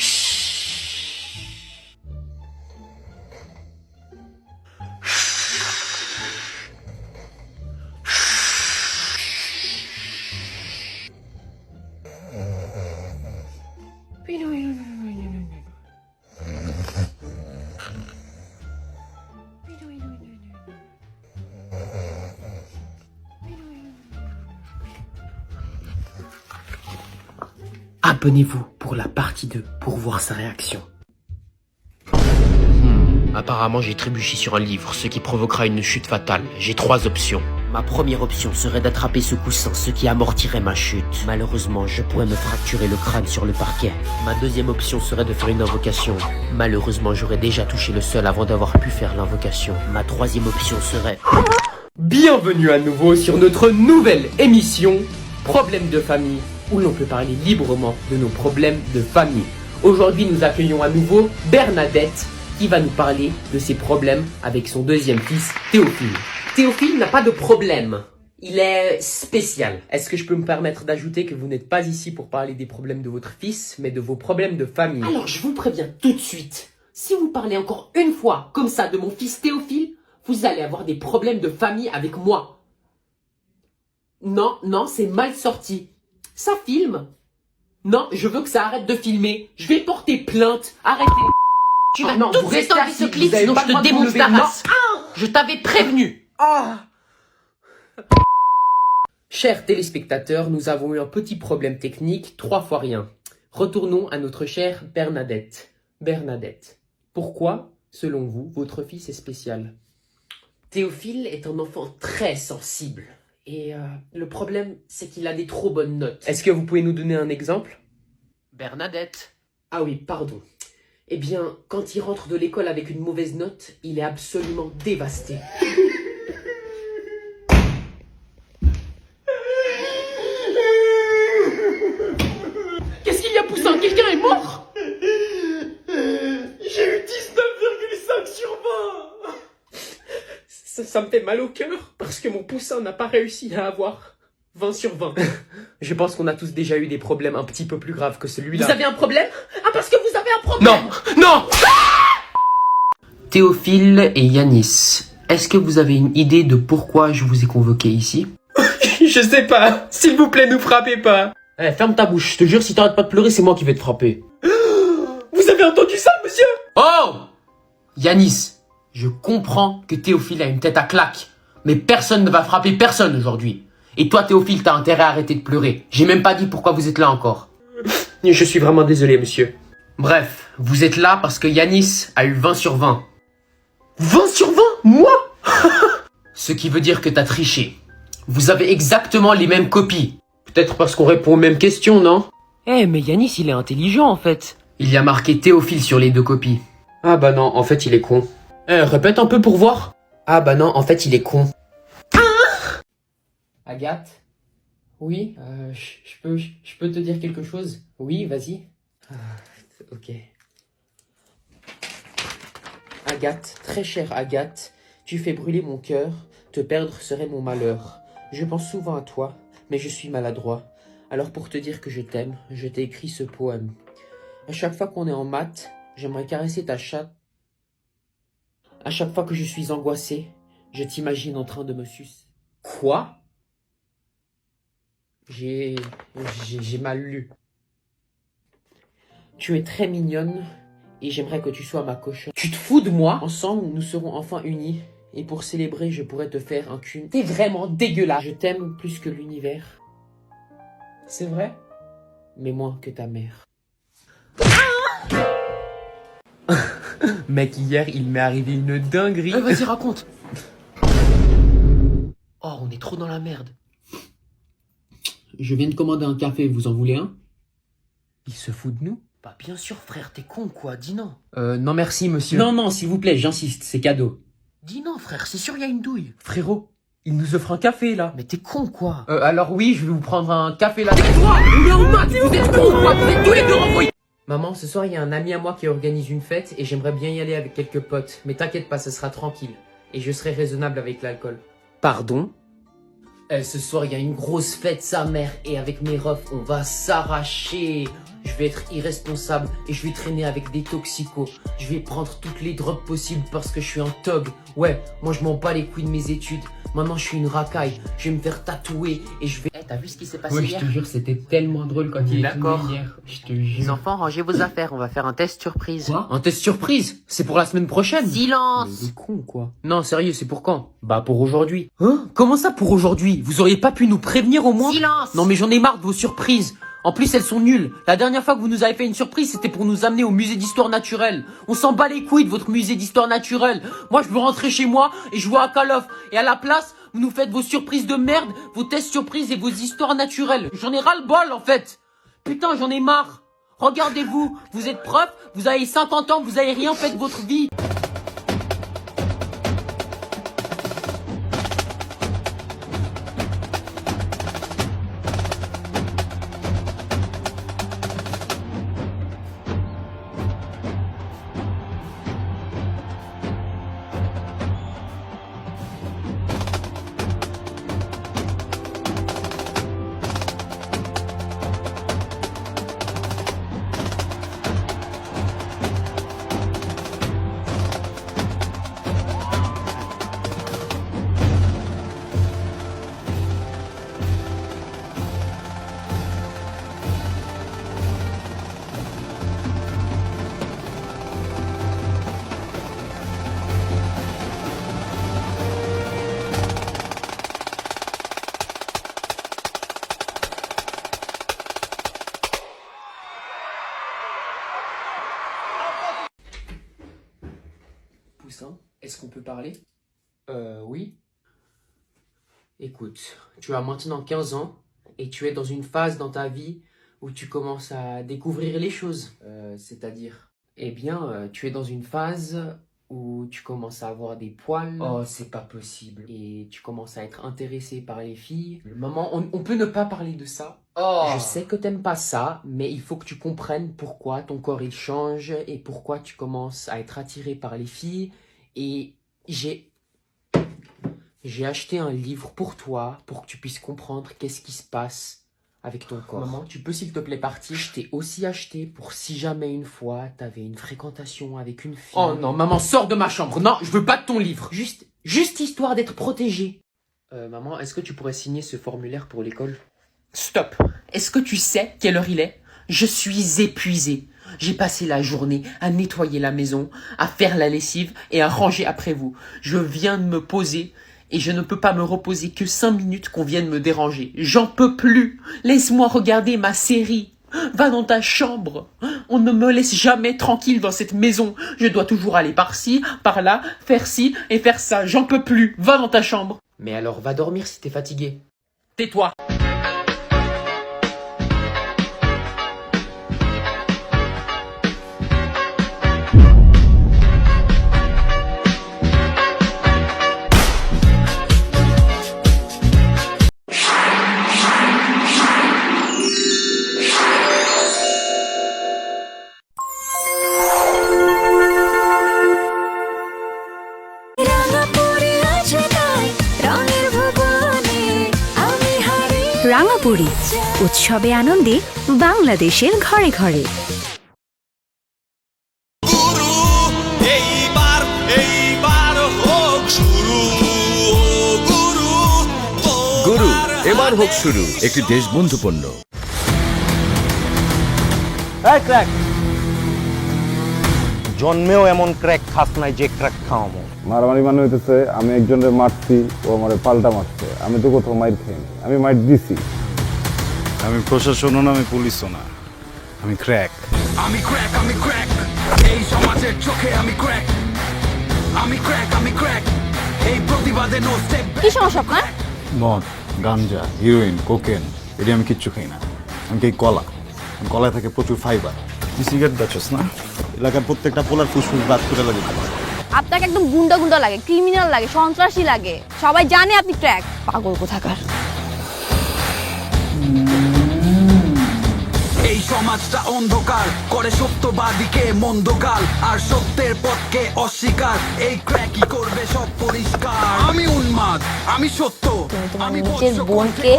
Abonnez-vous pour la partie 2 pour voir sa réaction. Apparemment, j'ai trébuché sur un livre, ce qui provoquera une chute fatale. J'ai 3 options. Ma première option serait d'attraper ce coussin, ce qui amortirait ma chute. Malheureusement, je pourrais me fracturer le crâne sur le parquet. Ma deuxième option serait de faire une invocation. Malheureusement, j'aurais déjà touché le sol avant d'avoir pu faire l'invocation. Ma troisième option serait... Bienvenue à nouveau sur notre nouvelle émission Problèmes de famille, où l'on peut parler librement de nos problèmes de famille. Aujourd'hui, nous accueillons à nouveau Bernadette, qui va nous parler de ses problèmes avec son deuxième fils, Théophile. Théophile n'a pas de problème. Il est spécial. Est-ce que je peux me permettre d'ajouter que vous n'êtes pas ici pour parler des problèmes de votre fils, mais de vos problèmes de famille? Alors je vous préviens tout de suite, si vous parlez encore une fois comme ça de mon fils Théophile, vous allez avoir des problèmes de famille avec moi. Non, non, c'est mal sorti. Ça filme. Non, je veux que ça arrête de filmer. Je vais porter plainte. Arrêtez. Tu vas tout éteindre ce clip, vous avez sinon pas je le droit te de vous démonte lever. ta Non. race. Je t'avais prévenu. Chers téléspectateurs, nous avons eu un petit problème technique, 3 fois rien. Retournons à notre chère Bernadette. Bernadette, pourquoi, selon vous, votre fils est spécial? Théophile est un enfant très sensible. Et le problème, c'est qu'il a des trop bonnes notes. Est-ce que vous pouvez nous donner un exemple? Bernadette. Ah oui, pardon. Eh bien, quand il rentre de l'école avec une mauvaise note, il est absolument dévasté. Qu'est-ce qu'il y a, Poussin? Quelqu'un est mort? J'ai eu 19,5 sur 20. Ça me fait mal au cœur parce que mon Poussin n'a pas réussi à avoir 20 sur 20. Je pense qu'on a tous déjà eu des problèmes un petit peu plus graves que celui-là. Vous avez un problème? Ah, parce que vous avez un problème? Non, non. Théophile et Yanis, est-ce que vous avez une idée de pourquoi je vous ai convoqué ici? Je sais pas. S'il vous plaît, ne frappez pas. Eh, ferme ta bouche, je te jure, si t'arrêtes pas de pleurer, c'est moi qui vais te frapper. Vous avez entendu ça, monsieur? Oh! Yanis, je comprends que Théophile a une tête à claque, mais personne ne va frapper personne aujourd'hui. Et toi, Théophile, t'as intérêt à arrêter de pleurer. J'ai même pas dit pourquoi vous êtes là encore. Je suis vraiment désolé, monsieur. Bref, vous êtes là parce que Yanis a eu 20 sur 20. 20 sur 20? Moi? Ce qui veut dire que t'as triché. Vous avez exactement les mêmes copies. Peut-être parce qu'on répond aux mêmes questions, non? Eh, mais Yanis, il est intelligent, en fait. Il y a marqué Théophile sur les 2 copies. Ah bah non, en fait, il est con. Répète un peu pour voir. Ah bah non, en fait, il est con. Agathe? Oui, je peux te dire quelque chose? Oui, vas-y. Ok. Agathe, très chère Agathe, tu fais brûler mon cœur, te perdre serait mon malheur. Je pense souvent à toi, mais je suis maladroit. Alors pour te dire que je t'aime, je t'ai écrit ce poème. À chaque fois qu'on est en maths, j'aimerais caresser ta chatte. À chaque fois que je suis angoissé, je t'imagine en train de me sucer. Quoi? J'ai mal lu. Tu es très mignonne et j'aimerais que tu sois ma cochonne. Tu te fous de moi? Ensemble, nous serons enfin unis. Et pour célébrer, je pourrais te faire un cul. T'es vraiment dégueulasse. Je t'aime plus que l'univers. C'est vrai? Mais moins que ta mère. Mec, hier, il m'est arrivé une dinguerie. Vas-y, raconte. est trop dans la merde. Je viens de commander un café, vous en voulez un? Il se fout de nous? Bah bien sûr frère, t'es con quoi, dis non. Non merci monsieur. Non, s'il vous plaît, j'insiste, c'est cadeau. Dis non frère, c'est sûr il y a une douille. Frérot, il nous offre un café là. Mais t'es con quoi. Alors oui, je vais vous prendre un café là. Tais-toi! Vous êtes con quoi, vous êtes tous les deux renvoyés. Maman, ce soir il y a un ami à moi qui organise une fête et j'aimerais bien y aller avec quelques potes. Mais t'inquiète pas, ce sera tranquille. Et je serai raisonnable avec l'alcool. Pardon? Ce soir il y a une grosse fête sa mère et avec mes refs on va s'arracher. Je vais être irresponsable et je vais traîner avec des toxicos. Je vais prendre toutes les drogues possibles parce que je suis un thug. Ouais, moi je m'en bats les couilles de mes études. Maintenant je suis une racaille. Je vais me faire tatouer et je vais... T'as vu ce qui s'est passé hier? Je te jure, c'était tellement drôle quand il est venu hier. Je te jure. Les enfants, rangez vos affaires, on va faire un test surprise. Quoi? Un test surprise? C'est pour la semaine prochaine? Silence! Mais il est con quoi. Non, sérieux, c'est pour quand? Bah pour aujourd'hui. Hein? Comment ça pour aujourd'hui? Vous auriez pas pu nous prévenir au moins? Silence! Non mais j'en ai marre de vos surprises. En plus, elles sont nulles. La dernière fois que vous nous avez fait une surprise, c'était pour nous amener au musée d'histoire naturelle. On s'en bat les couilles de votre musée d'histoire naturelle. Moi, je veux rentrer chez moi et jouer à Call of. Et à la place, vous nous faites vos surprises de merde, vos tests surprises et vos histoires naturelles. J'en ai ras le bol, en fait. Putain, j'en ai marre. Regardez-vous, vous êtes prof, vous avez 50 ans, vous avez rien fait de votre vie. Poussin, est-ce qu'on peut parler? Oui. Écoute, tu as maintenant 15 ans et tu es dans une phase dans ta vie où tu commences à découvrir les choses. C'est-à-dire? Eh bien, tu es dans une phase où tu commences à avoir des poils. Oh, c'est pas possible. Et tu commences à être intéressé par les filles. Maman, on peut ne pas parler de ça. Oh. Je sais que t'aimes pas ça, mais il faut que tu comprennes pourquoi ton corps il change et pourquoi tu commences à être attiré par les filles. Et j'ai acheté un livre pour toi, pour que tu puisses comprendre qu'est-ce qui se passe avec ton corps. Maman, tu peux s'il te plaît partir? Je t'ai aussi acheté pour si jamais une fois t'avais une fréquentation avec une fille. Oh non, maman, sors de ma chambre. Non, je veux pas de ton livre. Juste histoire d'être protégée. Maman, est-ce que tu pourrais signer ce formulaire pour l'école? Stop. Est-ce que tu sais quelle heure il est? Je suis épuisé. J'ai passé la journée à nettoyer la maison, à faire la lessive et à ranger après vous. Je viens de me poser et je ne peux pas me reposer que 5 minutes qu'on vienne me déranger. J'en peux plus. Laisse-moi regarder ma série. Va dans ta chambre. On ne me laisse jamais tranquille dans cette maison. Je dois toujours aller par-ci, par-là, faire ci et faire ça. J'en peux plus. Va dans ta chambre. Mais alors, va dormir si t'es fatigué. Tais-toi. রাঙাপুরি উৎসবে আনন্দে বাংলাদেশের ঘরে ঘরে। গুরু এবার হোক শুরু, একটি দেশবন্ধু পণ্য। ক্র্যাক জন্মেও এমন ক্র্যাক খাস নাই যে ক্র্যাক খাওয়ামো। মারামারি মানে হইতেছে আমি একজনের মারছি, ও আমারে পাল্টা মারছে। আমি তো কোথাও মাইর খাইনি, আমি মাইর দিছি। আমি প্রশাসনও না, আমি পুলিশও না, আমি ক্র্যাক। আমি ক্র্যাক, আমি ক্র্যাক, এই সমাজের চোখে আমি ক্র্যাক। আমি ক্র্যাক, আমি ক্র্যাক, এই প্রতিবাদে নো স্টেপ। কি সমস্যা আপনার? মদ, গাঞ্জা, হিরোইন, কোকেন এটি আমি কিচ্ছু খাই না। আমি খাই কলা। কলায় থাকে প্রচুর ফাইবার। তুই সিগারেট বেচস না? এলাকার প্রত্যেকটা পোলার ফুসফুস বাদ করে লাগে। আপনাকে একদম গুন্ডা গুন্ডা লাগে, ক্রিমিনাল লাগে, সন্ত্রাসী লাগে। সবাই জানে আপনি ক্র্যাক। পাগল কোথাকার। এই সমাজটা অন্ধকার করে সত্যবাদীকে মন্দকাল, আর সত্যের পথকে অস্বীকার। এই ক্র্যাকই করবে সব পরিষ্কার। আমি উন্মাদ, আমি সত্য। আমি নিজের বোনকে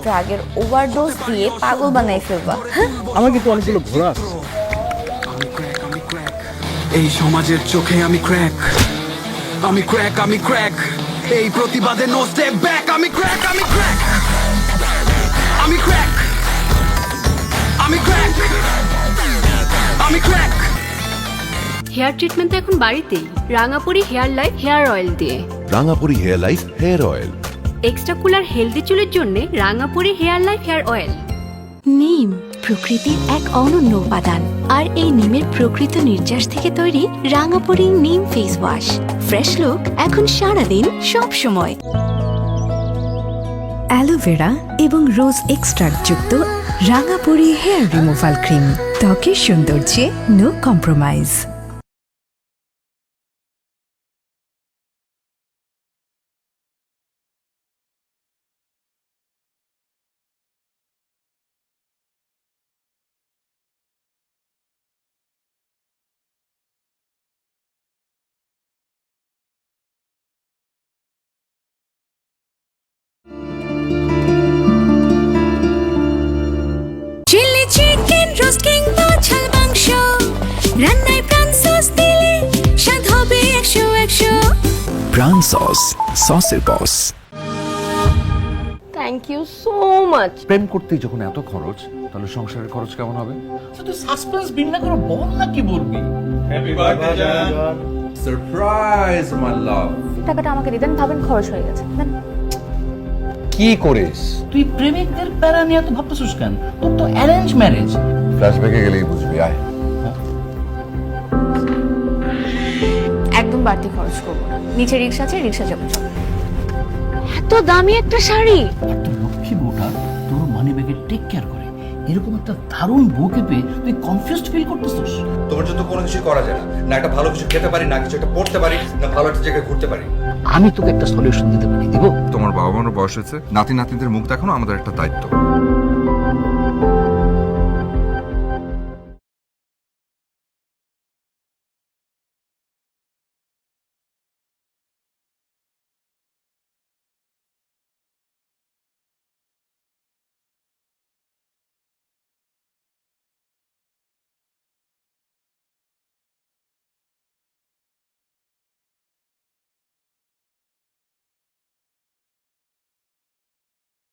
ড্রাগের ওভারডোজ দিয়ে পাগল বানাই ফেলবা। আমার কিন্তু অনেকগুলো ঘোড়া আছে। এই সমাজের চোখে আমি ক্র্যাক, আমি ক্র্যাক, আমি ক্র্যাক। এই প্রতিবাদে নো স্টেপ ব্যাক। আমি ক্র্যাক, আমি ক্র্যাক, আমি ক্র্যাক, আমি ক্র্যাক, আমি ক্র্যাক। হেয়ার ট্রিটমেন্ট তো এখন বাড়িতেই, Rangapuri hair life hair oil দিয়ে। Rangapuri hair life hair oil, extra cooler healthy চুলের জন্য Rangapuri hair life hair oil. নিম প্রকৃতির এক অনন্য উপাদান, আর এই নিমের প্রকৃত নির্যাস থেকে তৈরি রাঙাপুরি নিম ফেস ওয়াশ। ফ্রেশ লুক এখন সারাদিন সব সময়। অ্যালোভেরা এবং রোজ এক্সট্রাক্ট যুক্ত রাঙাপুরি হেয়ার রিমুভাল ক্রিম, ত্বকের সৌন্দর্যে no compromise. Chilli chicken, roast কিংবা ঝাল মাংস, রান্নায় প্রাণ সস দিলে স্বাদ হবে 100-100। প্রাণ সস, সসের boss. Thank you so much. প্রেম করতে যখন এত খরচ, তাহলে সংসারের খরচ কেমন হবে? তুই সাসপেন্স বিল না করে বল না কি বলবি। হ্যাপি বার্থডে জান। সারপ্রাইজ মাই লাভ। টাকাটা আমাকে দিতেন, ভাবেন খরচ হয়ে গেছে। কি করিস তুই? প্রেমিকদের প্যারা নিয়ে তো ভাবতেছিস কেন? তোর তো অ্যারেঞ্জ ম্যারেজ। ফ্ল্যাশব্যাকে গেলেই বুঝবি। আয়। একদম বাড়তি খরচ করবো না, নিচে রিক্সা আছে, রিক্সা যাবো। এত দামি একটা শাড়ি। একটা লক্ষ্মী বউটা তোর মানি ব্যাগে টেক কেয়ার করে, এরকম একটা দারুণ বউকে পেয়ে তুই কনফিউজড ফিল করতেছিস। তোমার জন্য কোনো কিছু করা যায় না, না একটা ভালো কিছু খেতে পারি, না কিছু একটা পড়তে পারি, না ভালো একটা জায়গায় ঘুরতে পারি। আমি তোকে একটা সলিউশন দিতে পারি, দিব? তোমার বাবা মার বয়স হয়েছে, নাতি নাতনিদের মুখ দেখানো আমাদের একটা দায়িত্ব।